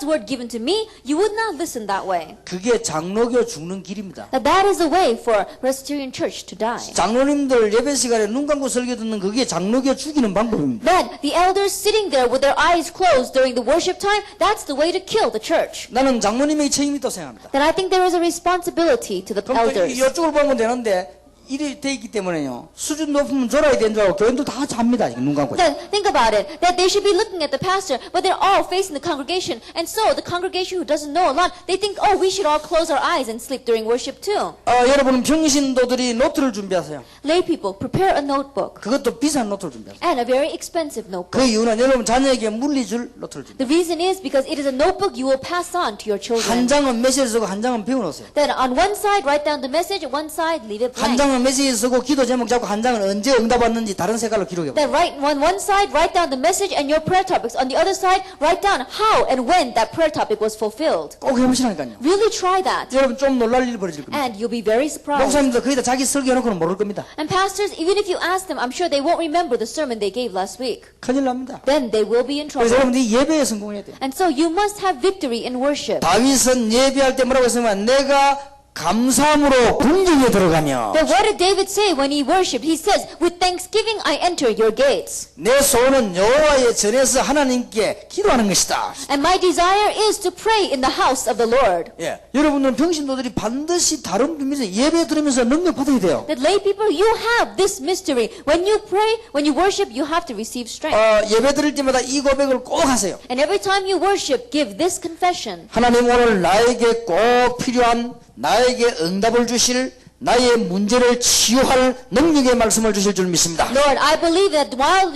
word given to me, you would not listen that way. 그게 장로교 죽는 길입니다. That is the way for Presbyterian Church to die. 장로님들 예배 시간에 눈 감고 설교 듣는 그게 장로교 죽이는 방법입니다. Then, the elders sitting there with their eyes closed during the worship time, that's the way to kill the church. 나는 장로님의 책임이 있다고 생각합니다. Then I think there is a responsibility to the 그럼 또 elders. 이쪽으로 보면 되는데 일이 돼 있기 때문에요. 수준 높으면 졸아야 되는 줄 알고 교인들 다 잡니다. 눈 감고. Then think about it, that they should be looking at the pastor, but they're all facing the congregation. And so the congregation who doesn't know a lot, they think, oh, we should all close our eyes and sleep during worship too. 여러분 평신도들이 노트를 준비하세요. Lay people, prepare a notebook. 그것도 비싼 노트를 준비하세요. And a very expensive notebook. 그 이유는 여러분 자녀에게 물리줄 노트를 준비해요. The reason is because it is a notebook you will pass on to your children. 한 장은 메시지 쓰고 한 장은 배워놓으세요. Then on one side, write down the message, one side, leave it 한 blank. 장은 메시지 쓰고 기도 제목 잡고 한 장은 언제 응답 왔는지 다른 색깔로 기록해봐요. Then on one side, write down the message and your prayer topics. On the other side, write down how and when that prayer topic was fulfilled. 꼭 해보시라니까요. Really try that. 여러분 좀 놀랄 일이 벌어질 겁니다. And you'll be very surprised. 목사님도 거기다 자기 설교해놓고는 모를 겁니다. And pastors, even if you ask them, I'm sure they won't remember the sermon they gave last week. 큰일 납니다. Then they will be in 그래서 trouble. 여러분들이 예배에 성공해야 돼요. And so you must have victory in worship. 다윗은 예배할 때 뭐라고 했으면 내가 감사함으로 궁중에 들어가며 But what did David say when he worshipped? He says, with thanksgiving I enter your gates. 내 소원은 여호와의 전에서 하나님께 기도하는 것이다. And my desire is to pray in the house of the Lord. 여러분들은 평신도들이 반드시 다른 비밀에서 예배 들으면서 능력 받아야 돼요. That lay people, you have this mystery. When you pray, when you worship, you have to receive strength. 예배 드릴 때마다 이 고백을 꼭 하세요. And every time you worship, give this confession. 하나님 오늘 나에게 꼭 필요한 나에게 응답을 주실 나의 문제를 치유할 능력의 말씀을 주실 줄 믿습니다. Lord, I believe that while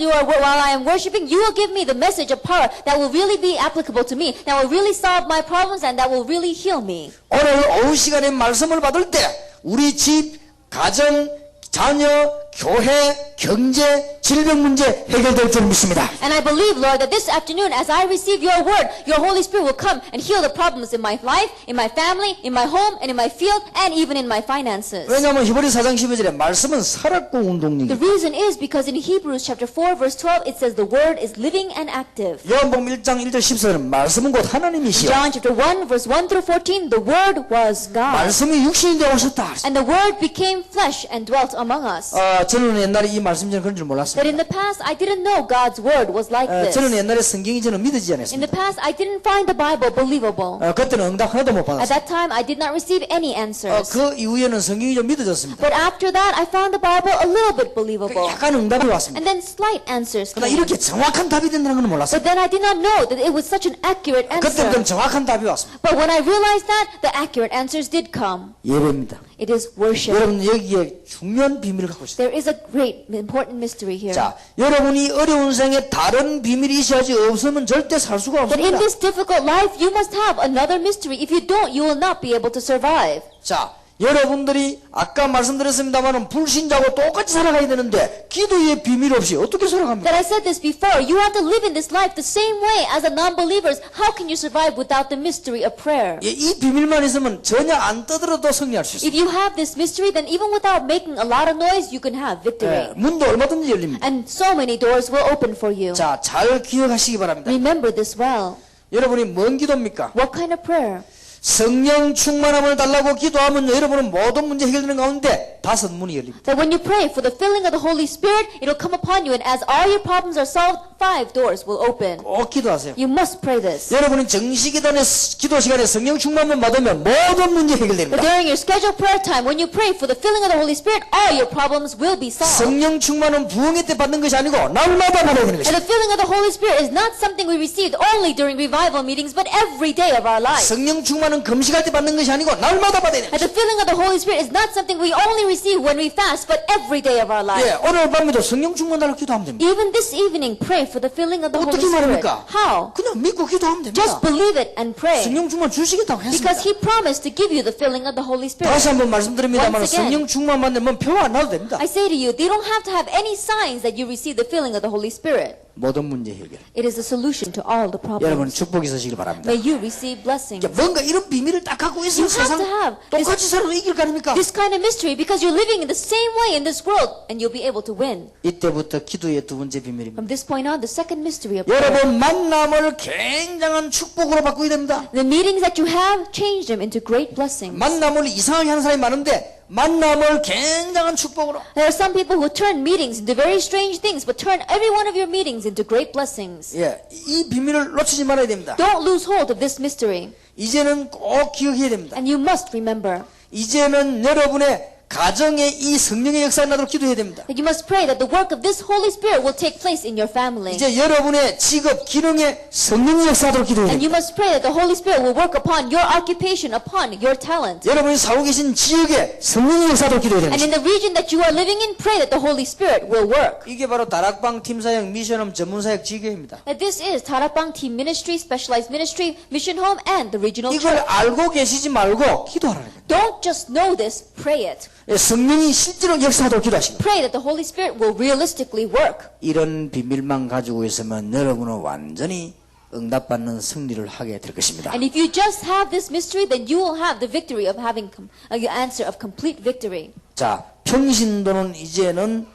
I am worshiping, you will give me the message of power that will really be applicable to me, that will really solve my problems, and that will really heal me. 오늘 오후 시간에 말씀을 받을 때 우리 집, 가정, 자녀, 교회, 경제, 질병 문제 해결될 줄 믿습니다. And I believe, Lord, that this afternoon, as I receive your word, your Holy Spirit will come and heal the problems in my life, in my family, in my home, and in my field, and even in my finances. 왜냐하면 히브리 4장 12절에 말씀은 살았고 The 운동력이다. reason is because in Hebrews chapter 4, verse 12, it says the word is living and active. 요한복음 1장 1절 14절은 말씀은 곧 하나님이시여. John chapter 1, verse 1 through 14, the word was God. 말씀이 육신이 되어 오셨다. And the word became flesh and dwelt among us. 저는 옛날에 이 말씀 전에 그런 줄 That 몰랐습니다. in the past, I didn't know God's word was like 저는 this. 옛날에 성경이 저는 믿어지지 In the 않았습니다. past, I didn't find the Bible believable. 그때는 응답 하나도 못 At 받았어요. that time, I did not receive any answers. 그 이후에는 성경이 좀 믿어졌습니다. But after that, I found the Bible a little bit believable. 약간 응답이 왔습니다. And then slight answers 그러나 came. 이렇게 정확한 답이 된다는 건 몰랐어요. But then I did not know that it was such an accurate 그때부터는 answer. 정확한 답이 왔습니다. But when I realized that, the accurate answers did come. 예배입니다. It is worship. 여러분 여기에 중요한 비밀을 갖고 있어요. There is a great, important mystery here. 자, 여러분이 어려운 생에 다른 비밀이 있어야지 없으면 절대 살 수가 That in 없습니다. this difficult life, you must have another mystery. If you don't, you will not be able to survive. 자, 여러분들이 아까 말씀드렸습니다만 불신자고 똑같이 살아가야 되는데 기도의 비밀 없이 어떻게 살아갑니까? That I said this before. You have to live in this life the same way as the non-believers. How can you survive without the mystery of prayer? 예, 이 비밀만 있으면 전혀 안 떠들어도 승리할 수 있어요. If you have this mystery, then even without making a lot of noise, you can have victory. 예, 문도 얼마든지 열립니다. And so many doors will open for you. 자, 잘 기억하시기 바랍니다. Remember this well. 여러분이 뭔 기도입니까? What kind of prayer? 성령 충만함을 달라고 기도하면 여러분은 모든 문제 해결되는 가운데 5문이 열립니다. That when you pray for the filling of the Holy Spirit, it'll come upon you, and as all your problems are solved, 5 doors will open. 꼭 기도하세요. You must pray this. 여러분이 정시기도의 기도 시간에 성령 충만함을 받으면 모든 문제 But 해결됩니다. during your scheduled prayer time, when you pray for the filling of the Holy Spirit, all your problems will be solved. 성령 충만은 부흥회 때 받는 것이 아니고 날마다 받아야 되는 And 것입니다. the filling of the Holy Spirit is not something we received only during revival meetings, but every day of our life. 성령 충만은 금식할 때 받는 것이 아니고 날마다 받아야 되는 And the 것입니다. filling of the Holy Spirit is not something we only receive when we fast, but every day of our life. 예, 오늘 밤에도 성령 충만 달라고 기도하면 됩니다. Even this evening, pray for the filling of the Holy 어떻게 Spirit. 말합니까? How? 그냥 믿고 기도하면 됩니다. Just believe it and pray. 성령 충만 주시겠다고 했습니다. Because He promised to give you the filling of the Holy Spirit. 다시 한번 말씀드립니다만 Once again. 성령 충만 받으면 표 안 나도 됩니다. I say to you, they don't have to have any signs that you receive the filling of the Holy Spirit. 모든 문제 해결. It is a solution to all the 여러분 problems. 축복이 있으시길 바랍니다. May you receive blessings. 뭔가 이런 비밀을 딱 갖고 있으면 You have 세상 to have 똑같이 살아도 이길 거 아닙니까? this kind of mystery because you're living in the same way in this world and you'll be able to win. 이때부터 기도의 두 번째 비밀입니다. From this point on, the second mystery of prayer. 여러분 만남을 굉장한 축복으로 바꾸게 됩니다. The meetings that you have, change them into great blessings. 만남을 이상하게 하는 사람이 많은데 만남을 굉장한 축복으로. There are some people who turn meetings into very strange things, but turn every one of your meetings into great blessings. 예, 이 비밀을 놓치지 말아야 됩니다. Don't lose hold of this mystery, 이제는 꼭 기억해야 됩니다. and you must remember 이제는 여러분의 가정에 이 성령의 역사가 나도록 기도해야 됩니다. that you must pray that the work of this Holy Spirit will take place in your family. 이제 여러분의 직업, 기능에 성령의 역사하도록 기도해야 And you 됩니다. must pray that the Holy Spirit will work upon your occupation, upon your talent. 여러분이 살고 계신 지역에 성령의 역사하도록 기도해야 And 됩니다. in the region that you are living in, pray that the Holy Spirit will work. 이게 바로 다락방 팀사역, 미션홈, 전문사역 지교입니다. That this is Tarapang Team Ministry, Specialized Ministry, Mission Home, and the Regional 이걸 Church. 알고 계시지 말고 기도하라는 거예요. Don't just know this, pray it. 예, 성령이 실제로 역사하도록 기도하십니다. Pray that the Holy Spirit will realistically work. 이런 비밀만 가지고 있으면 여러분은 완전히 응답받는 승리를 하게 될 것입니다. And if you just have this mystery, then you will have the victory of having the answer of complete victory. 자, 평신도는 이제는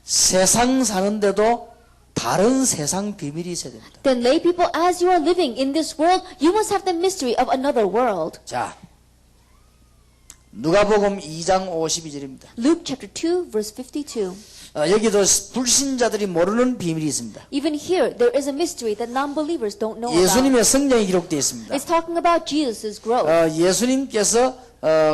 세상 사는데도 다른 세상 비밀이 있어야 됩니다. Then lay people, as you are living in this world, you must have the mystery of another world. 자, 누가복음 2장 52절입니다. Luke chapter 2, verse 52. 여기도 불신자들이 모르는 비밀이 있습니다. Even here, there is a mystery that non-believers don't know about. 예수님의 성장이 기록되어 있습니다. It's talking about Jesus' growth. 예수님께서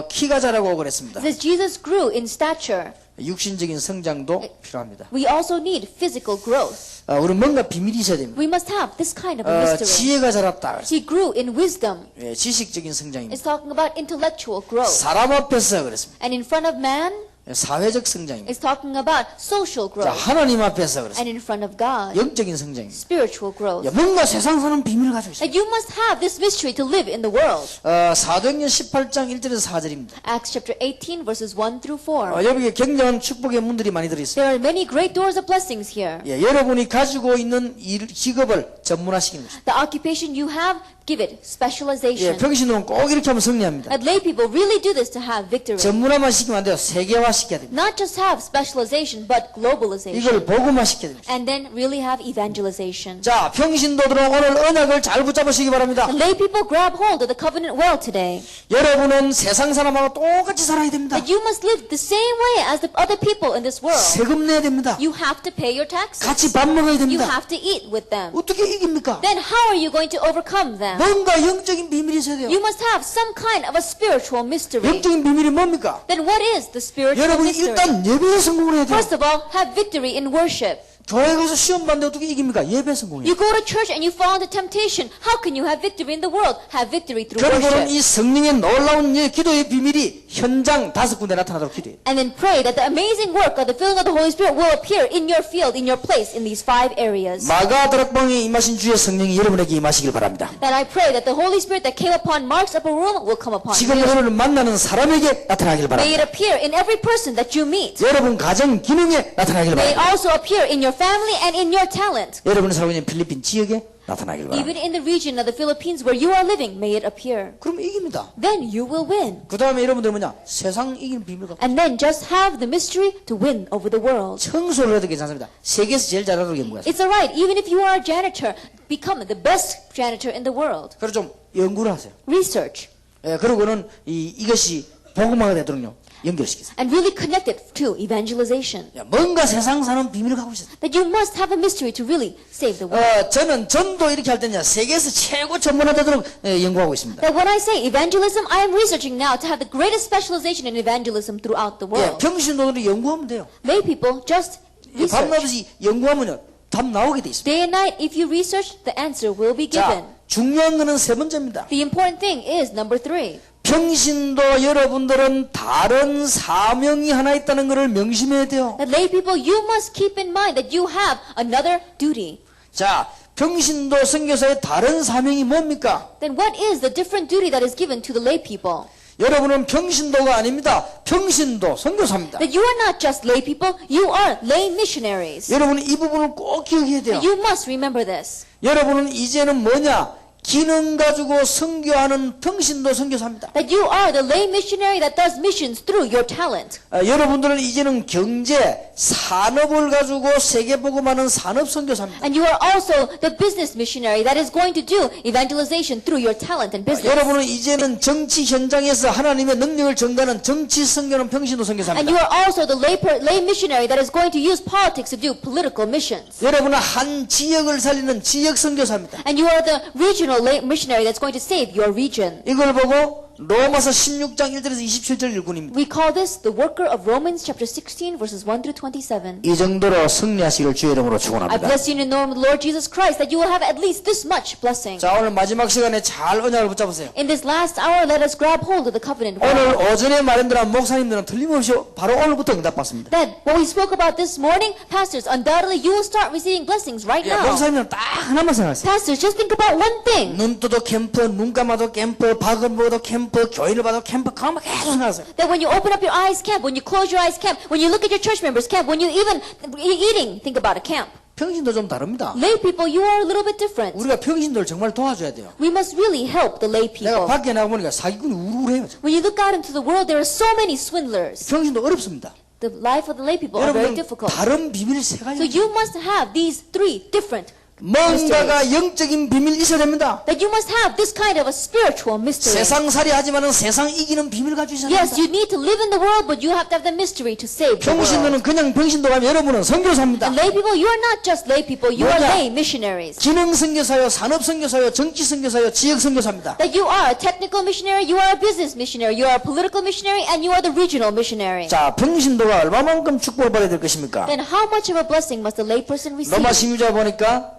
키가 자라고 그랬습니다. It says Jesus grew in stature. 육신적인 성장도 필요합니다. We also need physical growth. 우리 뭔가 비밀이 있어야 됩니다. We must have this kind of a mystery. 지혜가 자랐다. He grew in wisdom. 예, 지식적인 성장입니다. It's talking about intellectual growth. 사람 앞에서 그랬습니다. And in front of man, 사회적 성장입니다. it's talking about social 자, growth. 하나님 앞에서 And 그랬습니다. in front of God, 영적인 성장입니다. spiritual growth. 야, 뭔가 세상 사는 비밀을 가지고 있어요. That you must have this mystery to live in the world. 사도행전 18장 1절에서 4절입니다. Acts chapter 18, verses 1 through 4. 여기에 굉장한 축복의 문들이 많이 들어있습니다. There are many great doors of blessings here. 예, 여러분이 가지고 있는 일, 직업을 전문화시키는 것입니다. The occupation you have, give it 예, specialization. 평신도는 꼭 이렇게 하면 승리합니다. That lay people really do this to have victory. 전문화만 시키면 안 돼요. 세계화 시켜야 됩니다. Not just have specialization, but globalization. 이걸 복음화 시켜야 됩니다. And then really have evangelization. 자, 평신도들은 오늘 언약을 잘 붙잡으시기 바랍니다. The lay people grab hold of the covenant well today. 여러분은 세상 사람하고 똑같이 살아야 됩니다. That you must live the same way as the other people in this world. 세금 내야 됩니다. You have to pay your taxes. 같이 밥 먹어야 You 됩니다. have to eat with them. 어떻게 이깁니까? Then how are you going to overcome them? 뭔가 영적인 비밀이 있어야 돼요. You must have some kind of a spiritual mystery. 영적인 비밀이 뭡니까? Then what is the spiritual 여러분이 mystery? 일단 예배에 성공을 해야 돼요. First of all, have victory in worship. 교회 가서 시험 봤는데 어떻게 이깁니까? 예배 성공이에요. You go to church and you fall into temptation. How can you have victory in the world? Have victory through 여러분은 worship. 이 성령의 놀라운 기도의 비밀이 현장 5군데 나타나도록 기도해요. And then pray that the amazing work of the filling of the Holy Spirit will appear in your field, in your place, in these 5 areas. 마가 다락방에 임하신 주의 성령이 여러분에게 임하시길 바랍니다. That I pray that the Holy Spirit that came upon Mark's upper room will come upon 지금 you. 여러분을 만나는 사람에게 나타나길 May it 바랍니다. appear in every person that you meet. 여러분 가정 기능에 나타나길 May it 바랍니다. also appear in your family and in your talent. 여러분이 살고 있는 필리핀 지역에 나타나길 Even 바랍니다. in the region of the Philippines where you are living, may it appear. 그럼 이깁니다. Then you will win. 그 다음에 여러분들 뭐냐? 세상 이기는 비밀 갖고 And then just have the mystery to win over the world. 청소를 해도 괜찮습니다. 세계에서 제일 잘하는 게 뭐야? It's alright, even if you are a janitor, become the best janitor in the world. 그래서 좀 연구를 하세요. Research. 예, 그러고는 이것이 복음화가 되도록요 연결시키세요. And really connect it to evangelization. 야, 뭔가 세상 사는 비밀을 갖고 있어요. That you must have a mystery to really save the world. 저는 전도 이렇게 할 때는 세계에서 최고 전문화 되도록 연구하고 있습니다. That when I say evangelism, I am researching now to have the greatest specialization in evangelism throughout the 예, world. 평신도들이 연구하면 돼요. Lay people just research. 밤낮이 연구하면요 답 나오게 돼 있습니다. Day and night, if you research, the answer will be given. 자, 중요한 거는 3번째입니다. The important thing is number 3. 평신도 여러분들은 다른 사명이 하나 있다는 것을 명심해야 돼요. That lay people, you must keep in mind that you have another duty. 자, 평신도 선교사의 다른 사명이 뭡니까? Then what is the different duty that is given to the lay people? 여러분은 평신도가 아닙니다. 평신도 선교사입니다. That you are not just lay people, you are lay missionaries. 여러분은 이 부분을 꼭 기억해야 돼요. You must remember this. 여러분은 이제는 뭐냐? 기능 가지고 선교하는 평신도 선교사입니다. That you are the lay missionary that does missions through your talent. 여러분들은 이제는 경제, 산업을 가지고 세계 복음하는 산업 선교사입니다. And you are also the business missionary that is going to do evangelization through your talent and business. 여러분은 이제는 정치 현장에서 하나님의 능력을 전가하는 정치 선교는 평신도 And 선교사입니다. you are also the lay missionary that is going to use politics to do political missions. 여러분은 한 지역을 살리는 지역 선교사입니다. And you are the regional lay missionary that's going to save your region. 이걸 보고 로마서 16장 1절에서 27절 일꾼입니다. We call this the worker of Romans chapter 16 verses 1 through 27. 이 정도로 승리하시길 주의 이름으로 I 축원합니다. bless you in the name of the Lord Jesus Christ that you will have at least this much blessing. 자, 오늘 마지막 시간에 잘 언약을 붙잡으세요. In this last hour, let us grab hold of the covenant. 오늘 오전에 말했던 목사님들은 틀림없이 바로 오늘부터 응답받습니다. That what we spoke about this morning, pastors, undoubtedly you will start receiving blessings right 예, now. 목사님은 딱 하나만 생각하세요. Pastors, just think about one thing. 눈 떠도 캠프, 눈 감아도 캠프, 밥을 먹어도 캠프, 교회를 봐도 캠프, 그만 계속 생각하세요. That when you open up your eyes, camp. When you close your eyes, camp. When you look at your church members, camp. When you even eating, think about a camp. 평신도 좀 다릅니다. Lay people, you are a little bit different. 우리가 평신도를 정말 도와줘야 돼요. We must really help the lay 내가 people. 밖에 나가보니까 사기꾼이 우르르해요. When you look out into the world, there are so many swindlers. 평신도 어렵습니다. The life of the lay people are very 여러분 difficult. 다른 비밀 세 So 가지. you must have these 3 different 뭔가가 영적인 비밀이 있어야 됩니다. that you must have this kind of a spiritual mystery. 세상살이 하지만은 세상 이기는 비밀 가지고 있어야 Yes, 됩니다. you need to live in the world, but you have to have the mystery to save the world. 평신도는 그냥 평신도가 아니라 여러분은 선교사입니다. And lay people, you are not just lay people, you are 뭐냐? lay missionaries. 기능 선교사요, 산업 선교사요, 정치 선교사요, 지역 선교사입니다. That you are a technical missionary, you are a business missionary, you are a political missionary, and you are the regional missionary. 자, 평신도가 얼마만큼 축복을 받아야 될 것입니까? Then how much of a blessing must the lay person receive? 로마 16장 보니까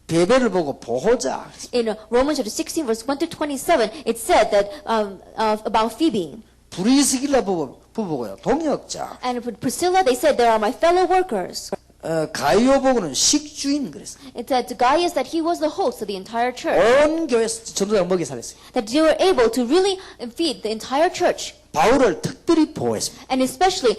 베베를 보고 보호자. In Romans chapter 16 verse 1 to 27, it said that about Phoebe. 브리스길라 부부고요. 동역자. And Priscilla, they said, they are my fellow workers. 가이오 보고는 식주인 그랬어요. It said to Gaius that he was the host of the entire church. 온 교회 전도자가 먹여 살렸어요. That they were able to really feed the entire church. 바울을 특별히 보호했습니다. And especially,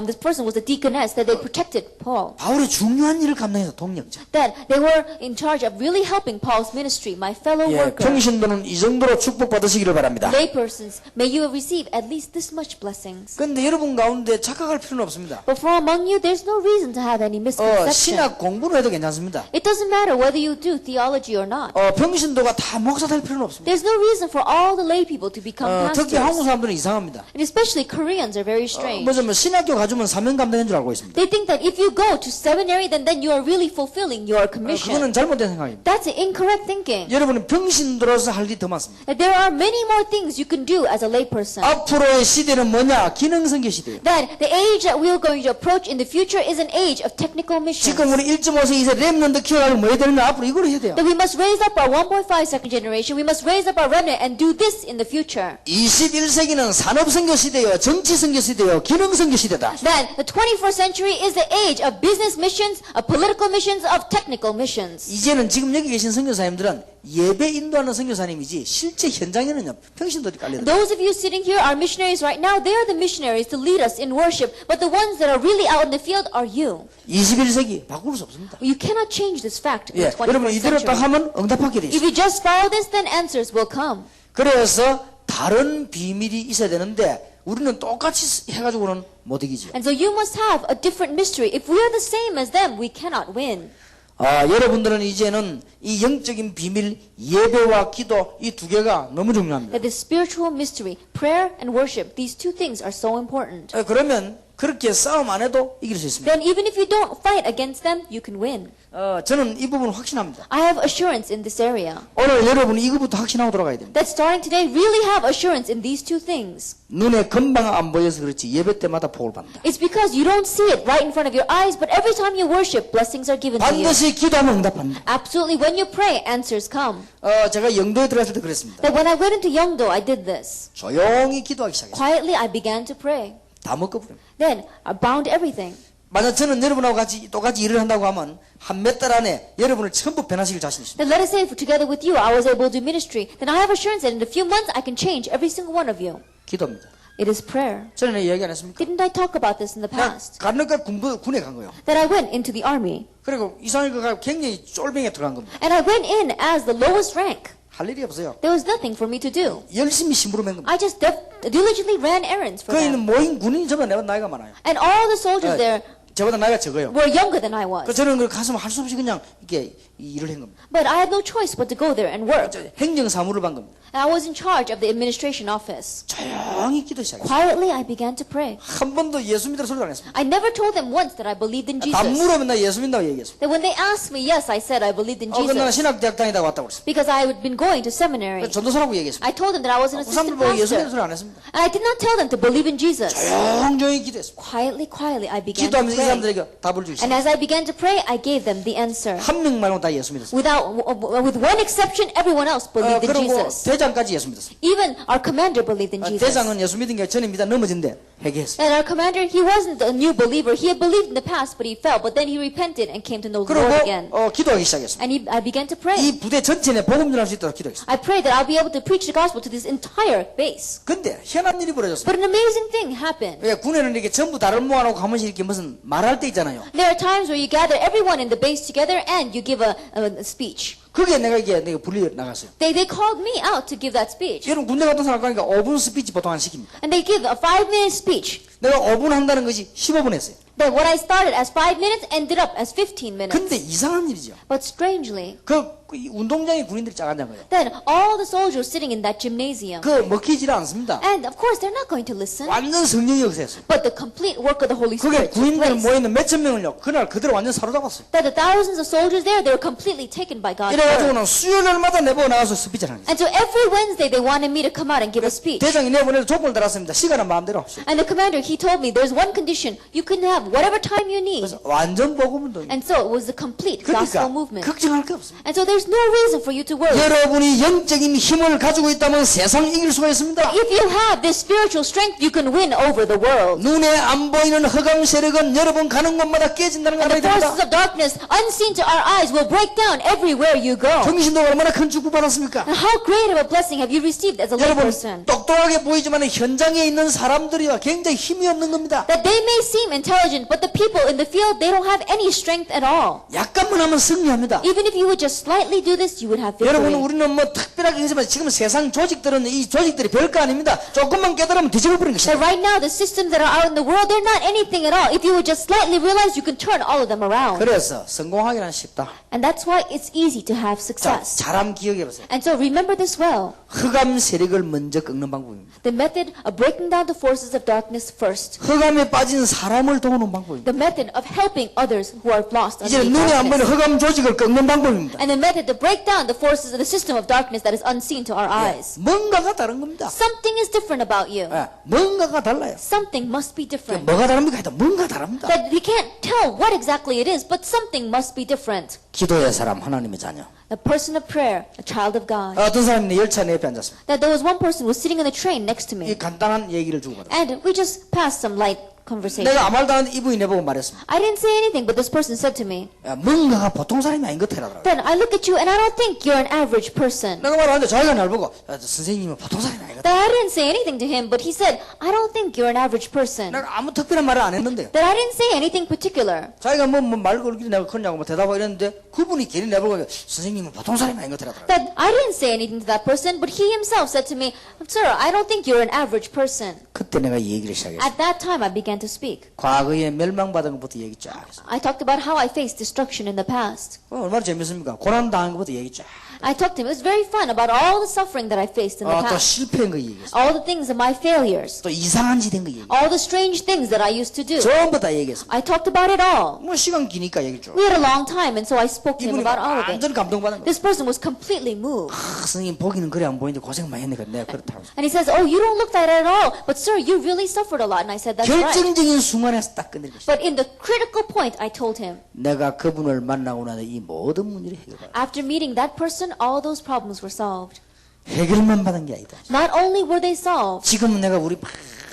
this person was a deaconess, that they protected Paul. 바울의 중요한 일을 감당해서 동력자. That they were in charge of really helping Paul's ministry, my fellow 예, worker. 평신도는 이 정도로 축복받으시기를 바랍니다. Laypersons, may you receive at least this much blessings. 그런데 여러분 가운데 착각할 필요는 없습니다. But for among you, there's no reason to have any misconception. 신학 공부를 해도 괜찮습니다. It doesn't matter whether you do theology or not. 평신도가 다 목사 될 필요는 없습니다. There's no reason for all the lay people to become 특히 한국 pastors. 사람들은 이상합니다. And especially Koreans are very strange. 뭐 신학교 가주면 사명 감당인 줄 알고 있습니다. They think that if you go to seminary, then you are really fulfilling your commission. 그거는 잘못된 생각입니다. That's an incorrect thinking. 여러분은 평신도로서 할 일이 더 많습니다. That there are many more things you can do as a layperson. 앞으로의 시대는 뭐냐? 기능성교 시대예요. That the age that we are going to approach in the future is an age of technical missions. 지금 우리 1.5세, 2세 렘넌트 키워가지고 뭐 해야 되느냐? 앞으로 이걸 해야 돼요. That we must raise up our 1.5 second generation. We must raise up our remnant and do this in the future. 21세기는 산업선교 시대요, 정치선교 시대요, 기능선교 시대다. That the 21st century is the age of business missions, of political missions, of technical missions. 이제는 지금 여기 계신 선교사님들은 예배 인도하는 선교사님이지 실제 현장에는요 평신도들이 깔려들어요. Those of you sitting here are missionaries right now. They are the missionaries to lead us in worship. But the ones that are really out in the field are you. 21세기 바꿀 수 없습니다. You cannot change this fact in 예, the 여러분 21st 이대로 딱 century. 하면 응답하게 돼 If 있어요. you just follow this, then answers will come. 그래서 다른 비밀이 있어야 되는데 우리는 똑같이 해가지고는 못 이기죠. And so you must have a different mystery. If we are the same as them, we cannot win. 여러분들은 이제는 이 영적인 비밀, 예배와 기도 이 두 개가 너무 중요합니다. That the spiritual mystery, prayer and worship, these two things are so important. 그러면 그렇게 싸움 안 해도 이길 수 있습니다. Then even if you don't fight against them, you can win. 저는 이 부분 확신합니다. I have assurance in this area. 오늘 여러분이 이거부터 확신하고 돌아가야 됩니다. That starting today, really have assurance in these two things. 눈에 금방 안 보여서 그렇지 예배 때마다 복을 받는다. It's because you don't see it right in front of your eyes, but every time you worship, blessings are given to you. 반드시 기도하면 응답합니다. Absolutely, when you pray, answers come. 제가 영도에 들어갔을 때 그랬습니다. That when I went into Yeongdo, I did this. 조용히 기도하기 시작했어요. Quietly, I began to pray. 다 먹어버립니다. Then, I bound everything. 만약 저는 여러분하고 같이 똑같이 일을 한다고 하면 한 몇 달 안에 여러분을 전부 변화시킬 자신 있습니다. Then let us say, if together with you, I was able to do ministry, then I have assurance that in a few months, I can change every single one of you. 기도입니다. It is prayer. 전에 이야기 안 했습니까? Didn't I talk about this in the 그냥 past? 가는까 군에 간 거예요. That I went into the army. 그리고 이상하게 굉장히 쫄병에 들어간 겁니다. And I went in as the lowest rank. 할 일이 없어요. There was nothing for me to do. 열심히 심부름 한 겁니다. I just diligently ran errands for 그 있는 them. 모인 군인이 저보다 내가 나이가 많아요. And all the soldiers there 저보다 나이가 적어요. were younger than I 그 was. 저는 그 가서 할 수 없이 그냥 이렇게 일을 한 겁니다. But I had no choice but to go there and work. 행정 사무를 받은 겁니다. And I was in charge of the administration office. 조용히 기도 시작했어요. Quietly, I began to pray. 한 번도 예수 믿으라 소리도 안 했습니다. I never told them once that I believed in 다 Jesus. 물으면 나 예수 믿는다고 얘기했습니다. That when they asked me, yes, I said I believed in 근데 나는 Jesus. 신학대학 다니다가 왔다고 그랬습니다. Because I had been going to seminary. 전도사라고 얘기했습니다. I told them that I was an 그 사람들 assistant 보고 예수 믿는 pastor. 소리 안 했습니다. And I did not tell them to believe in Jesus. 조용히 기도했습니다. Quietly, I began to 기도하면서 이 pray. 사람들에게 답을 주기 And 시작했어요. as I began to pray, I gave them the answer. 한 명 말고 다 예수 믿었어요. With one exception, everyone else believed in 그리고 Jesus. 대장까지 예수 믿었어요. Even our commander believed in Jesus. 대장은 예수 믿은 게 전에 믿다 넘어진데 회개했어요. And our commander, he wasn't a new believer. He had believed in the past, but he fell. But then he repented and came to know the Lord again. 그리고 기도하기 시작했습니다. And I began to pray. 이 부대 전체에 복음 전할 수 있도록 기도했어요. I prayed that I'll be able to preach the gospel to this entire base. 근데 희한한 일이 벌어졌어요. But an amazing thing happened. 왜 군에는 이렇게 전부 다를 모아놓고 한 번씩 이렇게 무슨 말할 때 있잖아요. There are times where you gather everyone in the base together and you give a speech. 그게 내가 불리 나갔어요. They called me out to give that speech. 여러분 군대 갔던 사람 가니까 5분 스피치 보통 안 시킵니다. And they give a 5-minute speech. 내가 5분 한다는 것이 15분 했어요. That what I started as 5 minutes ended up as 15 minutes. 근데 이상한 일이죠. But strangely, 이 운동장에 군인들이 쫙 앉은 거예요. then all the soldiers sitting in that gymnasium. 먹히질 않습니다. And of course, they're not going to listen. 완전 성령이 역사했어요. But the complete work of the Holy 그게 Spirit took 군인들 place. 모여있는 몇천 명을요. 그날 그대로 완전 사로잡았어요. That the thousands of soldiers there, they were completely taken by God's word. 이래가지고는 수요일마다 내보고 나가서 스피치를 하는 거예요. And so every Wednesday, they wanted me to come out and give a speech. 대장이 내보내도 조건을 달았습니다. 시간은 마음대로 합시다. And the commander, he he told me there's one condition. You can have whatever time you need. 그래서 완전 복음 운동. And so it was the complete gospel 그러니까 movement. 걱정할 게 없습니다. And so there's no reason for you to worry. 여러분이 영적인 힘을 가지고 있다면 세상 이길 수가 있습니다. If you have this spiritual strength, you can win over the world. 눈에 안 보이는 흑암 세력은 여러분 가는 곳마다 깨진다는 걸 And 알아야 the forces 됩니다. of darkness, unseen to our eyes, will break down everywhere you go. 정신도 얼마나 큰 축복 받았습니까? And how great of a blessing have you received as a 여러분 layperson? 똑똑하게 보이지만 현장에 있는 사람들이와 굉장히 힘이 없는 겁니다. That they may seem intelligent, but the people in the field, they don't have any strength at all. 약간만 하면 승리합니다. Even if you would just slightly do this, you would have 여러분 victory. 우리는 뭐 특별하게 하지만 지금 세상 조직들은 이 조직들이 별거 아닙니다. 조금만 깨달으면 뒤집어 버리는 That 것입니다. right now, the systems that are out in the world, they're not anything at all. If you would just slightly realize, you can turn all of them around. 그래서 성공하기는 쉽다. And that's why it's easy to have 자, success. 잘함 기억해 보세요. And so remember this well. 흑암 세력을 먼저 꺾는 방법입니다. The method of breaking down the forces of darkness first. 흑암에 빠진 사람을 도우는 방법입니다. The method of helping others who are lost 이제 underneath 눈에 안 보이는 darkness. 흑암 조직을 꺾는 방법입니다. And the method to break down the forces of the system of darkness that is unseen to our eyes. 뭔가가 다른 겁니다. Something is different about you. 예, 뭔가가 달라요. Something must be different. 뭐가 다릅니까? 하여튼 뭔가 다릅니다. That we can't tell what exactly it is, but something must be different. 기도의 사람, 하나님의 자녀. A person of prayer, a child of God. 어떤 사람이 내 열차 내 옆에 앉았습니다. That there was one person who was sitting on the train next to 이 me. 간단한 얘기를 주고 받았어요. And we just passed some light conversation. 내가 아무 말도 안 했는데 이분이 내보고 말했습니다. I didn't say anything, but this person said to me, 야, 뭔가가 보통 사람이 아닌 것 같더라고요. then I look at you and I don't think you're an average person. 내가 말하는데 자기가 날 보고 야, 선생님은 보통 사람이 아닌 것 같다. That I didn't say anything to him, but he said, I don't think you're an average person. 내가 아무 특별한 말을 안 했는데요. That I didn't say anything particular. 자기가 말 걸기를 내가 그러냐고 뭐 대답하고 이랬는데 그분이 괜히 내보고 선생님은 보통 사람이 아닌 것 같더라고요. That I didn't say anything to that person, but he himself said to me, Sir, I don't think you're an average person. 그때 내가 이 얘기를 시작했어요. At that time, I began to speak. 과거에 멸망받은 것부터 얘기 쫙 했어요. I talked about how I faced destruction in the past. 얼마나 재밌습니까? 고난당한 것부터 얘기 쫙. I talked to him. It was very fun about all the suffering that I faced in the 또 past. 실패한 거 얘기했어요. All the things of my failures. 또 이상한 짓 한 거 얘기했어요. All the strange things that I used to do. 전부 다 얘기했어요. I talked about it all. 뭐 시간 기니까 얘기 쭉. We had a long time, and so I spoke to him 이분이 about all of it. 완전 감동받은 거예요. This person was completely moved. 선생님 보기는 그래 안 보이는데 고생 많이 했네. 내가 그렇다고. And he says, oh, you don't look that at all. But sir, you really suffered a lot. And I said, that's right. 결정적인 순간에서 딱 끝내는 것이다. But in the critical point, I told him, 내가 그분을 만나고 나서 이 모든 문제를 해결받아. after meeting that person, all those problems were solved. 해결만 받은 게 아니다. Not only were they solved, 지금은 내가 우리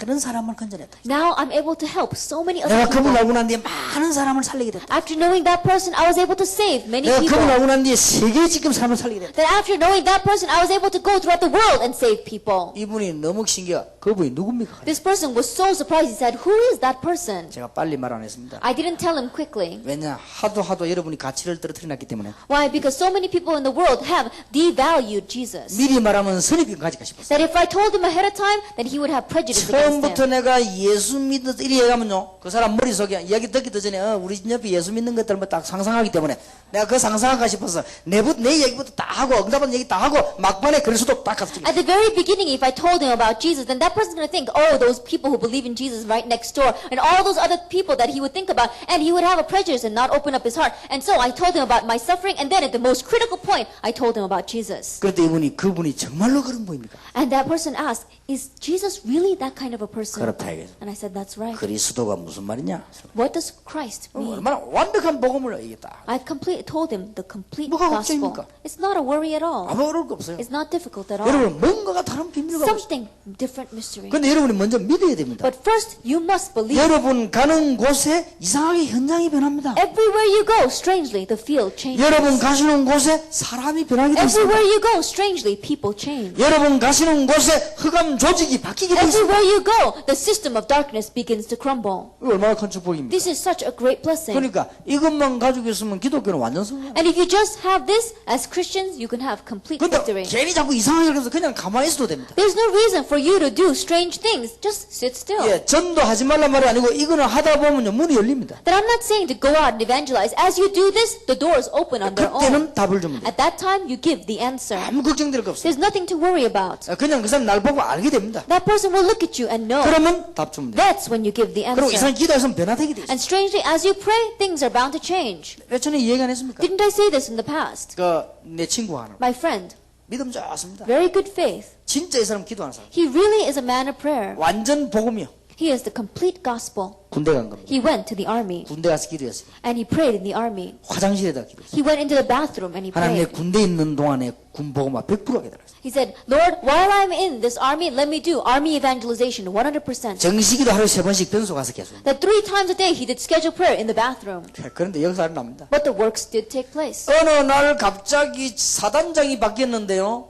많은 사람을 건져냈다. now I'm able to help so many other 내가 그분을 people. 알고 난 뒤에 많은 사람을 살리게 됐다. After knowing that person, I was able to save many 내가 people. 그분을 알고 난 뒤에 세계 지금 사람을 살리게 됐다. That after knowing that person, I was able to go throughout the world and save people. 이분이 너무 신기해. 그분이 누굽니까? This person was so surprised. He said, who is that person? 제가 빨리 말 안 했습니다. I didn't tell him quickly. 왜냐? 하도 여러분이 가치를 떨어뜨려놨기 때문에 Why? Because so many people in the world have devalued Jesus. 미리 말하면 선입견 가질까 싶었어요. That if I told him ahead of time, then he would have prejudice against 처음부터 him. 내가 예수 믿어 이리 얘기하면요 그 사람 머릿속에 이야기 듣기 전에 우리 집 옆에 예수 믿는 것들 뭐 딱 상상하기 때문에 내가 그 상상할까 싶어서 내 얘기부터 다 하고 응답하는 얘기 다 하고 막판에 그리스도 딱 가서 At the very beginning, if I told him about Jesus, then that person's going to think, oh, those people who believe in Jesus right next door, and all those other people that he would think about, and he would have a prejudice and not open up his heart. And so I told him about my suffering, and then at the most critical point, I told him about Jesus. 그때 그분이 정말로 그런 분입니까? And that person asked, is Jesus really that kind of a person? 그렇다 이거죠. And I said, that's right. 그리스도가 무슨 말이냐? What does Christ mean? 얼마나 완벽한 복음을 얘기했다. I told him the complete 뭐가 gospel. 걱정입니까? It's not a worry at all. 아무 어려울 거 없어요. It's not difficult at all. 여러분 뭔가가 다른 비밀을 가고 있어요. Something different mystery. 근데 여러분이 먼저 믿어야 됩니다. But first, you must believe. 여러분 가는 곳에 이상하게 현장이 변합니다. Everywhere you go, strangely, the field changes. 여러분 가시는 곳에 사람이 변하게 되습니다. Everywhere you go, strangely, people change. 여러분 가시는 곳에 흑암 조직이 바뀌게 되습니다. Everywhere you go, the system of darkness begins to crumble. 이거 얼마나 큰 축복입니까? This is such a great blessing. 그러니까 이것만 가지고 있으면 기독교는 완전 성공. And if you just have this, as Christians, you can have complete 근데 victory. 괜히 자꾸 이상하게 해서 그냥 가만히 있어도 됩니다. There's no reason for you to do strange things. Just sit still. 예, 전도하지 말란 말이 아니고 이거는 하다 보면요 문이 열립니다. That I'm not saying to go out and evangelize. As you do this, the doors open on their own. 그때는 답을 줍니다. At that time, you give the answer. 아무 걱정될 거 없어요. There's nothing to worry about. 그냥 그 사람 날 보고 알게 됩니다. That person will look at you and know. 그러면 답 주면 돼요. That's when you give the 그리고 이 사람 answer. 기도해서 변화되게 돼 있어요. And strangely, as you pray, things are bound to change. 왜 전에 이 얘기 안 했습니까? Didn't I say this in the past? 내 친구 하나 My friend, 믿음 좋습니다. very good faith. 진짜 이 사람 기도하는 사람. He really is a man of prayer. 완전 복음이요. He is the complete gospel. 군대 간 겁니다. He went to the army 군대 가서 기도했어요. and he prayed in the army. 화장실에다 기도했어요. He went into the bathroom and he 하나님 내 prayed. 군대에 있는 동안에 군복음화 100% 하게 달았어요. He said, Lord, while I'm in this army, let me do army evangelization 100%. 정식기도 하루에 3번씩 변소 가서 계속. That 3 times a day he did scheduled prayer in the bathroom. 그런데 역사는 납니다. But the works did take place. 어느 날 갑자기 사단장이 바뀌었는데요.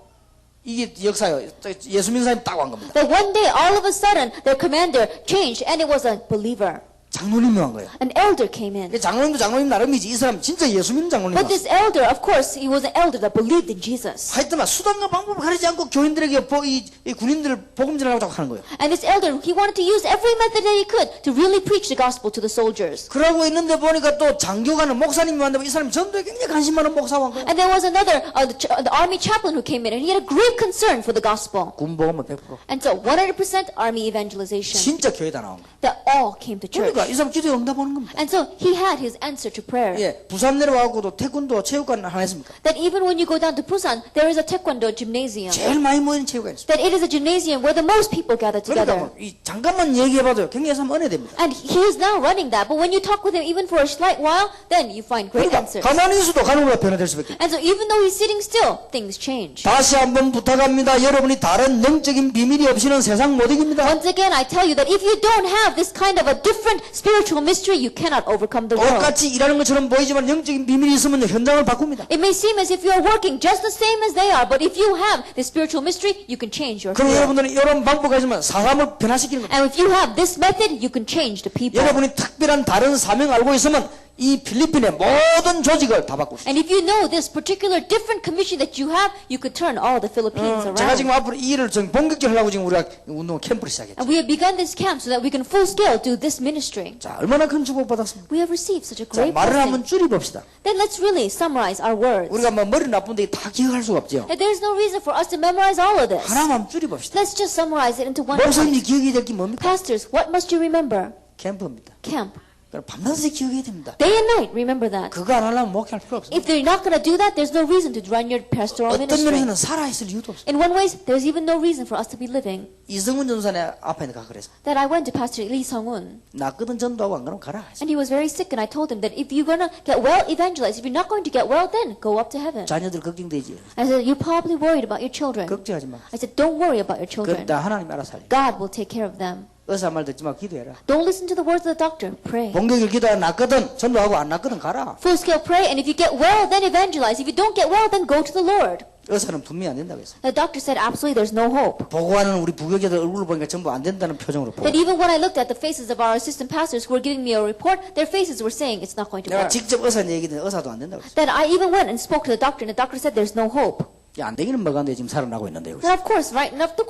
이게 역사예요. 예수 믿는 사람이 딱 온 겁니다. That one day, all of a sudden, their commander changed and it was a believer. 장로님이 온 거예요. An elder came in. 장로님도 장로님 나름이지. 이 사람 진짜 예수 믿는 장로님 But 왔어요. this elder, of course, he was an elder that believed in Jesus. 하여튼 수단과 방법을 가리지 않고 교인들에게 이 군인들을 복음 전하라고 자꾸 하는 거예요. And this elder, he wanted to use every method that he could to really preach the gospel to the soldiers. 그러고 있는데 보니까 또 장교관은 목사님이 왔는데 이 사람이 전도에 굉장히 관심 많은 목사가 온 거예요. And there was another, the army chaplain who came in and he had a great concern for the gospel. 군복음은 100%. And so 100% army evangelization. 진짜 교회다 나온 거예요. That all came to church. 그러니까 이 사람 기도에 응답하는 겁니다. And so he had his answer to prayer. 예, 부산 내려와서도 태권도 체육관 하나 했습니까? That even when you go down to Busan, there is a taekwondo gymnasium. 제일 많이 모이는 체육관이 있습니다. That it is a gymnasium where the most people gather 그러니까 together. 이 잠깐만 얘기해봐도 굉장히 사람 은혜됩니다. And he is now running that. But when you talk with him even for a slight while, then you find great 그러니까 answers. 가만히 있어도 가는 거가 변화될 수밖에. And so even though he's sitting still, things change. 다시 한번 부탁합니다. 여러분이 다른 영적인 비밀이 없이는 세상 못 이깁니다. Once again, I tell you that if you don't have this kind of a different spiritual mystery, you cannot overcome the world. 똑같이 일하는 것처럼 보이지만 영적인 비밀이 있으면 현장을 바꿉니다. It may seem as if you are working just the same as they are, but if you have this spiritual mystery, you can change your 그럼 field. 여러분들은 이런 방법을 가지면 사람을 변화시키는 겁니다. And if you have this method, you can change the people. 여러분이 특별한 다른 사명 알고 있으면 이 필리핀의 모든 조직을 다 바꿀 수 있어요. And if you know this particular different commission that you have, you could turn all the Philippines 제가 around. 지금 앞으로 이 일을 좀 본격적으로 하려고 지금 우리가 운동 캠프를 시작했죠. And we have begun this camp so that we can full scale do this ministry. 자, 얼마나 큰 축복 받았습니까? We have received such a 자, great 말을 blessing. 한번 줄여봅시다. Then let's really summarize our words. 우리가 뭐 머리 나쁜데 다 기억할 수가 없죠. And there's no reason for us to memorize all of this. 하나만 줄여봅시다. Let's just summarize it into one 목사님이 point. 기억이 될 게 뭡니까? Pastors, what must you remember? 캠프입니다. Camp. 그럼 밤낮에 기억해야 됩니다. Day and night, remember that. 그거 안 하려면 목회할 필요 없어요. If they're not going to do that, there's no reason to run your pastoral 어떤 ministry. 면에서는 살아있을 이유도 없어요. In one way, there's even no reason for us to be living. 이성훈 전사네 앞에 가 그랬어. That I went to Pastor Lee Sung-un, 낫거든 전도하고 안 그러면 가라. and he was very sick, and I told him that if you're going to get well, evangelize. If you're not going to get well, then go up to heaven. 자녀들 걱정되지. I said, you're probably worried about your children. 걱정하지 마. I said, don't worry about your children. 그다 하나님 알아서 살려. God will take care of them. 의사 말 듣지 마. 기도해라. Don't listen to the words of the doctor. Pray. 본격을 기도하면 낫거든 전도하고 안 낫거든 가라. Full scale pray, and if you get well, then evangelize. If you don't get well, then go to the Lord. 의사는 분명히 안 된다고 했어. The doctor said, absolutely, there's no hope. 보고하는 우리 부교계들 얼굴을 보니까 전부 안 된다는 표정으로 보고. That even when I looked at the faces of our assistant pastors who were giving me a report, their faces were saying it's not going to 내가 work. 직접 의사한테 얘기했는데 의사도 안 된다고 했어. Then I even went and spoke to the doctor, and the doctor said there's no hope. 야, 안 되기는 뭐가 안 돼. 지금 살아나고 있는데. Then of course, right? What do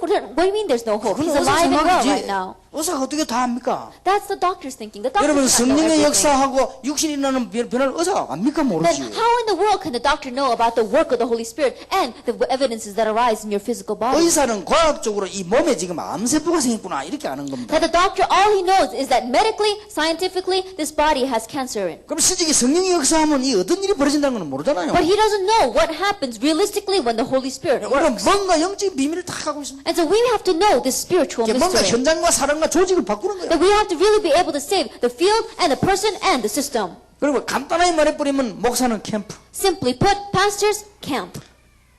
you mean there's no hope? He's 그건 의사 alive and well 생각이지. right now. 의사가 어떻게 다 합니까? That's the doctor's thinking. The doctor 여러분 cannot know 성령의 everything. 역사하고 육신이 일어나는 변화를 의사가 압니까? Then 모르지. how in the world can the doctor know about the work of the Holy Spirit and the evidences that arise in your physical body? 의사는 과학적으로 이 몸에 지금 암세포가 생겼구나 이렇게 아는 겁니다. That the doctor, all he knows is that medically, scientifically, this body has cancer in. 그럼 실제로 성령의 역사하면 이 어떤 일이 벌어진다는 건 모르잖아요. But he doesn't know what happens realistically when the Holy Spirit 우리는 works. 뭔가 영적인 비밀을 다 갖고 있습니다. And so we have to know this spiritual 이게 뭔가 mystery. 현장과 사람과 조직을 바꾸는 거예요. That we have to really be able to save the field and the person and the system. 그리고 간단하게 말해버리면 목사는 캠프, Simply put, pastors, camp.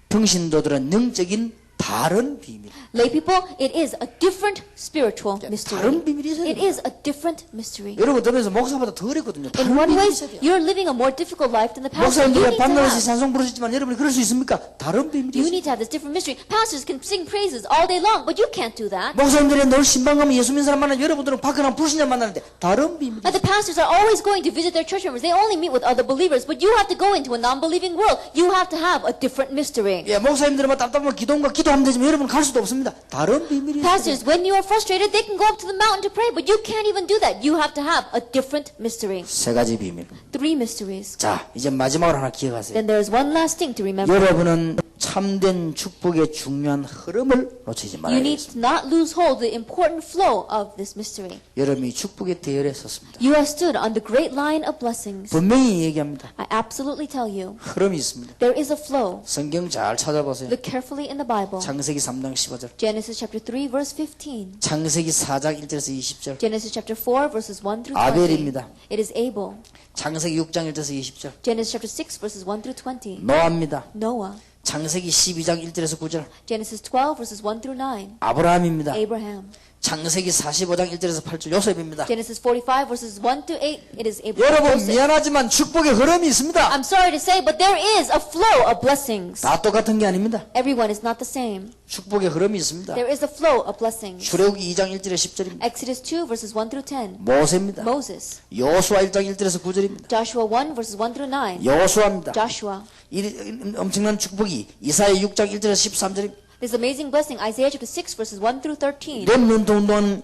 평신도들은 영적인 다른 비밀. Lay people, it is a different spiritual mystery. 다른 비밀이 있어야 It 돼요. is a different mystery. 여러분 들으면서 목사보다 더 어렵거든요. In 다른 one 비밀이 way, 있어야 돼요. you're living a more difficult life than the pastor. You 목사님들이 need to 밤낮이 have. 찬송 부르시지만 여러분이 그럴 수 있습니까? 다른 비밀이 You 있어요. need to have this different mystery. Pastors can sing praises all day long, but you can't do that. 목사님들이 늘 신방 가면 예수 믿는 사람 만나면 여러분들은 밖에랑 불신자 만나는데 다른 비밀이 But the pastors are always going to visit their church members. They only meet with other believers, but you have to go into a non-believing world. You have to have a different mystery. 예, 목사님들은 뭐 답답하면 기도하면 되지만 여러분 갈 수도 없습니다. 다른 비밀이 있어요. Pastors, when you are frustrated, they can go up to the mountain to pray, but you can't even do that. You have to have a different mystery. 세 가지 비밀. 3 mysteries. 자, 이제 마지막으로 하나 기억하세요. Then there is one last thing to remember. 여러분은 참된 축복의 중요한 흐름을 놓치지 You 말아야 need 되겠습니다. to not lose hold of the important flow of this mystery. 여러분이 축복의 대열에 섰습니다. You have stood on the great line of blessings. 분명히 얘기합니다. I absolutely tell you, 흐름이 있습니다. there is a flow. 성경 잘 찾아보세요. Look carefully in the Bible. 창세기 3장 15절, Genesis chapter 3 verse 15. 창세기 4장 1절에서 20절, Genesis chapter 4 verses 1 through 20. 아벨입니다. It is Abel. 창세기 6장 1절에서 20절, Genesis chapter 6 verses 1 through 20. 노아입니다. Noah. 창세기 12장 1절에서 9절, Genesis 12 verses 1 through 9. 아브라함입니다. Abraham. 창세기 45장 1절에서 8절, 요셉입니다. Genesis 45 verses 1 through 8. It is Abraham. 여러분 Joseph. 미안하지만 축복의 흐름이 있습니다. I'm sorry to say, but there is a flow of blessings. 다 똑같은 게 아닙니다. Everyone is not the same. 축복의 흐름이 있습니다. There is a flow of blessings. 출애굽기 2장 1절에 10절입니다. Exodus 2 verses 1 through 10. 모세입니다. Moses. 여호수아 1장 1절에서 9절입니다. Joshua 1 verses 1 through 9. 여호수아입니다. Joshua. 이 엄청난 축복이 이사야 6장 1절에서 13절입니다. This amazing blessing, Isaiah chapter 6 verses 1 through 13. 렘넌트 운동은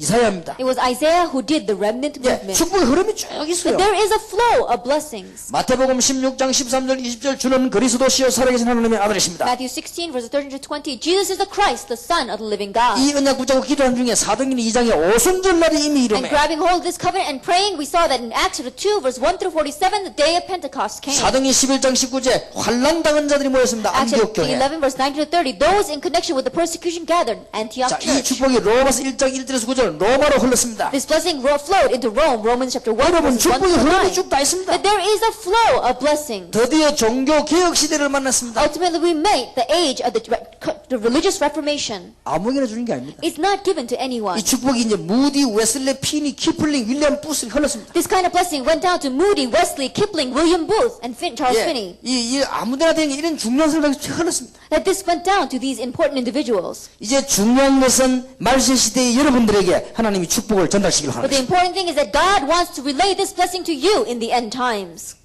이사야입니다. It was Isaiah who did the remnant 예, movement. 축복의 흐름이 쭉 있어요. But there is a flow of blessings. 마태복음 16장 13절 20절 주는 그리스도시요 살아계신 하나님의 아들이십니다. Matthew 16 verses 13 to 20. Jesus is the Christ, the Son of the living God. 이 언약 붙잡고 기도한 중에 사도행전 2장에 오순절 날이 이미 And 이름에 grabbing hold of this covenant and praying, we saw that in Acts chapter 2 verse 1 through 47, the day of Pentecost came. 사도행전 11장 19제 환난 당한 자들이 모였습니다. Acts 안디옥 chapter 교회. 11 verse 19 to 30, those in connection with the persecution gathered, Antioch 자, 이 church. 축복이 로마서 1장 1절에서 9절 로마로 흘렀습니다. This blessing flowed into Rome, Romans chapter 1 여러분 verses 1 축복의 through 흐름이 9. 쭉 다 있습니다. But there is a flow of blessings. 드디어 종교 개혁 시대를 만났습니다. Ultimately, we made the age of the religious reformation. 아무에게나 주는 게 아닙니다. It's not given to anyone. 이 축복이 이제 무디, 웨슬레, 피니, 키플링, 윌리엄 부스 흘렀습니다. This kind of blessing went down to Moody, Wesley, Kipling, William Booth, and Charles 예, Finney. 이 아무데나 되는 게 이런 중요한 사람들이 흘렀습니다. That this went down to these important individuals. 이제 중요한 것은 말세 시대의 여러분들에게 하나님이 축복을 전달시키려 하는 But the 것입니다. important thing is that God wants to relay this blessing to you in the end times.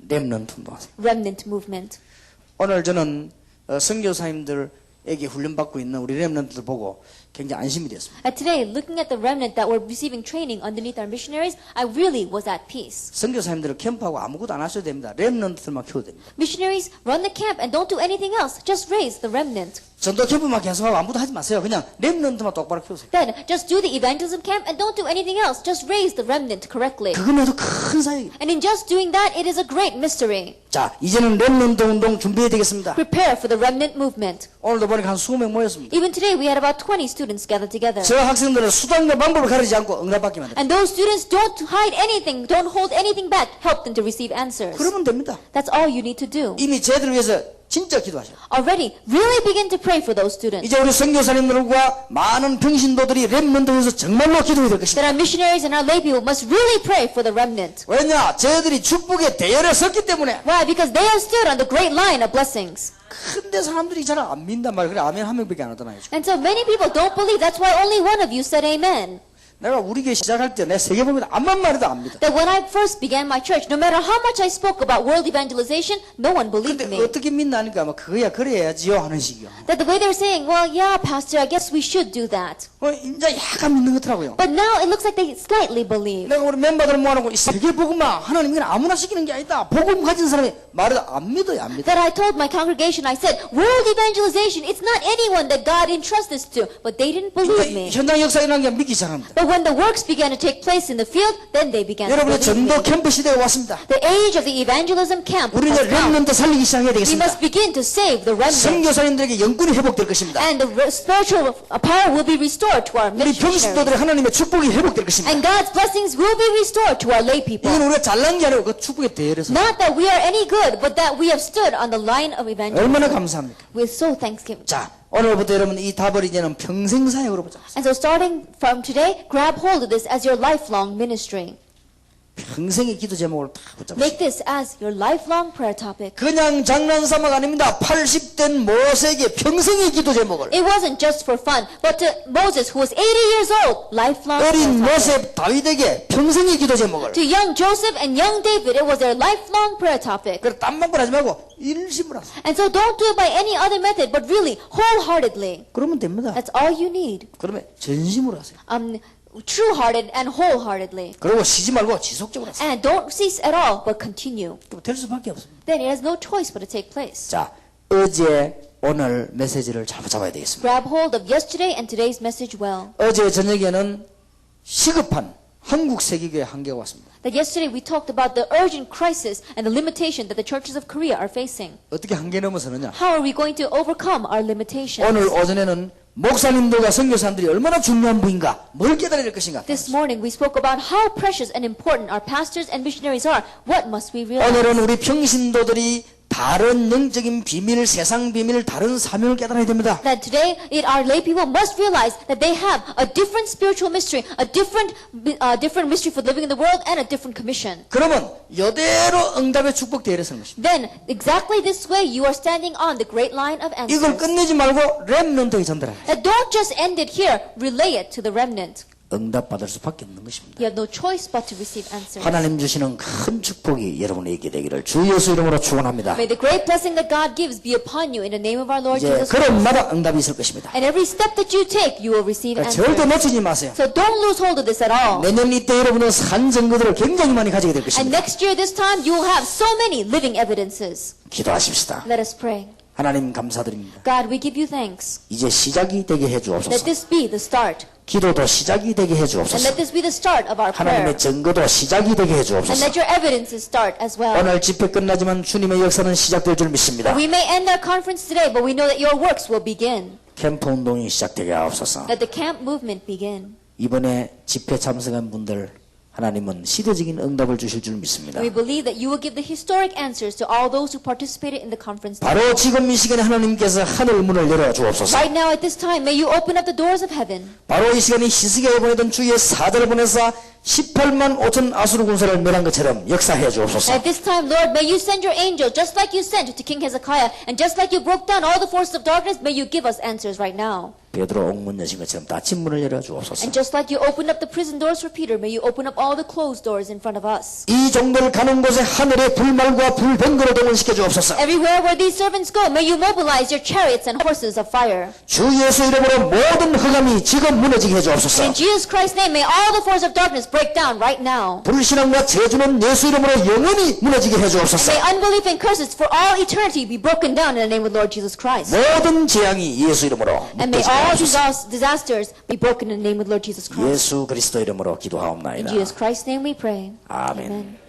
렘넌트 운동하세요. Remnant movement. 오늘 저는 선교사님들에게 훈련받고 있는 우리 렘넌트들 보고 굉장히 안심이 되었습니다. Today, looking at the remnant that were receiving training underneath our missionaries, I really was at peace. 선교사님들을 캠프하고 아무것도 안 하셔도 됩니다. 렘넌트들만 키워도 됩니다. Missionaries, run the camp and don't do anything else. Just raise the remnant. 전도 캠프만 계속하고 아무것도 하지 마세요. 그냥 렘넌트만 똑바로 키우세요. Then, just do the evangelism camp and don't do anything else. Just raise the remnant correctly. 그것만도 큰 사역입니다. And in just doing that, it is a great mystery. 자, 이제는 렘넌트 운동 준비해야 되겠습니다. Prepare for the remnant movement. 오늘도 보니까 한 20명 모였습니다. Even today, we had about 20 students gathered together. 저 학생들은 수단과 방법을 가리지 않고 응답받기만 합니다. And those students don't hide anything, don't hold anything back. Help them to receive answers. 그러면 됩니다. That's all you need to do. 이미 쟤들을 위해서 진짜 기도하셔요. Already, really begin to pray for those students. 이제 우리 선교사님들과 많은 평신도들이 렘넌트에서 정말로 기도해야 될 것입니다. That our missionaries and our lay people must really pray for the remnant. 왜냐? 쟤들이 축복의 대열에 섰기 때문에. Why? Because they have stood on the great line of blessings. 근데 사람들이 잘 안 믿는단 말이에요. 그래 아멘 한 명밖에 안 하잖아요. And so many people don't believe. That's why only one of you said amen. 내가 우리 교회 시작할 때 내 세계복음에도 암만 말해도 안 믿어. That when I first began my church, no matter how much I spoke about world evangelization, no one believed 근데 me. 어떻게 믿나니까 뭐 그거야 그래야지요 하는 식이요. That the way they were saying, well, yeah, pastor, I guess we should do that. 이제 약간 믿는 것더라고요. But now it looks like they slightly believe. 내가 우리 멤버들 모아놓고 이 세계복음만 하나님 그냥 아무나 시키는 게 아니다. 복음 가진 사람이 말해도 안 믿어요. 안 믿어. That I told my congregation, I said, world evangelization, it's not anyone that God entrusts this to. But they didn't believe me. 현장 역사 일어난 게 믿기 시작합니다. But when the works began to take place in the field, then they began to 여러분의 believe me. 전도 캠프 시대에 왔습니다. The age of the evangelism camp 우리는 has come. 렘넌트 살리기 시작해야 We 되겠습니다. must begin to save the remnant. 선교사님들에게 영권이 회복될 것입니다. And the spiritual power will be restored to our 우리 missionaries. 평신도들의 하나님의 축복이 회복될 것입니다. And God's blessings will be restored to our lay people. 이건 우리가 잘난 게 아니고 그 축복의 대열에서 Not that we are any good, but that we have stood on the line of evangelism. 얼마나 감사합니까? We're so thankful. 자, 오늘부터 여러분 이 답을 이제는 평생 사역으로 보자. And so starting from today, grab hold of this as your lifelong ministry. 평생의 기도 제목으로 다 붙잡으세요. Make this as your lifelong prayer topic. 그냥 장난삼아가 아닙니다. 80된 모세에게 평생의 기도 제목을 It wasn't just for fun, but to Moses, who was 80 years old, lifelong prayer 어린 topic. 모세 다윗에게 평생의 기도 제목을 To young Joseph and young David, it was their lifelong prayer topic. 그래 딴 방법 하지 말고 일심으로 하세요. And so don't do it by any other method, but really wholeheartedly. 그러면 됩니다. That's all you need. 그러면 전심으로 하세요. True-hearted and wholeheartedly. 그리고 쉬지 말고 지속적으로 하세요. And don't cease at all, but continue. 그럼 될 수밖에 없습니다. Then it has no choice but to take place. 자, 어제 오늘 메시지를 잡아야 되겠습니다. Grab hold of yesterday and today's message well. 어제 저녁에는 시급한 한국 세계교회 한계가 왔습니다. That yesterday we talked about the urgent crisis and the limitation that the churches of Korea are facing. 어떻게 한계 넘어서느냐? How are we going to overcome our limitations? 오늘 오전에는 목사님들과 선교사님들이 얼마나 중요한 분인가, 뭘 깨달아야 될 것인가. This morning we spoke about how precious and important our pastors and missionaries are. What must we realize? 오늘은 우리 평신도들이 다른 영적인 비밀, 세상 비밀, 다른 사명을 깨달아야 됩니다. That today our lay people must realize that they have a different spiritual mystery, a different mystery for living in the world, and a different commission. 그러면 이대로 응답의 축복대회를 서는 것입니다. Then, exactly this way, you are standing on the great line of 이걸 answers. 끝내지 말고 렘넌트에게 전달하라. That don't just end it here, relay it to the remnant. 응답받을 수밖에 없는 것입니다. You have no choice but to receive answers. 하나님 주시는 큰 축복이 여러분에게 되기를 주 예수 이름으로 축원합니다. May the great blessing that God gives be upon you in the name of our Lord 이제 Jesus Christ. 걸음마다 응답이 있을 것입니다. And every step that you take, you will receive 그러니까 절대 answers. 놓치지 마세요. So don't lose hold of this at all. 내년 이때 여러분은 산 증거들을 굉장히 많이 가지게 될 And 것입니다. next year, this time, you will have so many living evidences. 기도하십시다. Let us pray. 하나님 감사드립니다. God, we give you thanks. 이제 시작이 되게 Let 해주옵소서. this be the start. 기도도 시작이 되게 And 해주옵소서. let this be the start of our prayer. 하나님의 증거도 시작이 되게 And 해주옵소서. let your evidences start as well. 오늘 집회 끝나지만 주님의 역사는 시작될 줄 믿습니다. We may end our conference today, but we know that your works will begin. 캠프 운동이 시작되게 하옵소서. Let the camp movement begin. 이번에 집회 참석한 분들 하나님은 시대적인 응답을 주실 줄 믿습니다. We believe that you will give the historic answers to all those who participated in the conference. 바로 지금 이 시간에 하나님께서 하늘 문을 열어 주옵소서. Right now at this time, may you open up the doors of heaven. 바로 이 시간에 히스기야에 보내던 주의 사자를 보내사 18만 5천 아수르 군사를 멸한 것처럼 역사해 주옵소서. At this time, Lord, may you send your angel just like you sent to King Hezekiah, and just like you broke down all the forces of darkness, may you give us answers right now. 베드로 옥문 여신 것처럼 닫힌 문을 열어 주옵소서. And just like you opened up the prison doors for Peter, may you open up all the closed doors in front of us. 이 종들 가는 곳에 하늘의 불말과 불병거로 동원시켜 주옵소서. Everywhere where these servants go, may you mobilize your chariots and horses of fire. 주 예수 이름으로 모든 흑암이 지금 무너지게 해 And 주옵소서. in Jesus Christ's name, may all the forces of darkness break down right now. 불신앙과 재주는 예수 이름으로 영원히 무너지게 해 주옵소서. May unbelief and curses for all eternity be broken down in the name of the Lord Jesus Christ. 모든 재앙이 예수 이름으로 And may 무너지게 all 하옵소서. disasters be broken in the name of the Lord Jesus Christ. 예수 그리스도 이름으로 In 기도하옵나이다. Jesus Christ's name we pray. 아멘. Amen.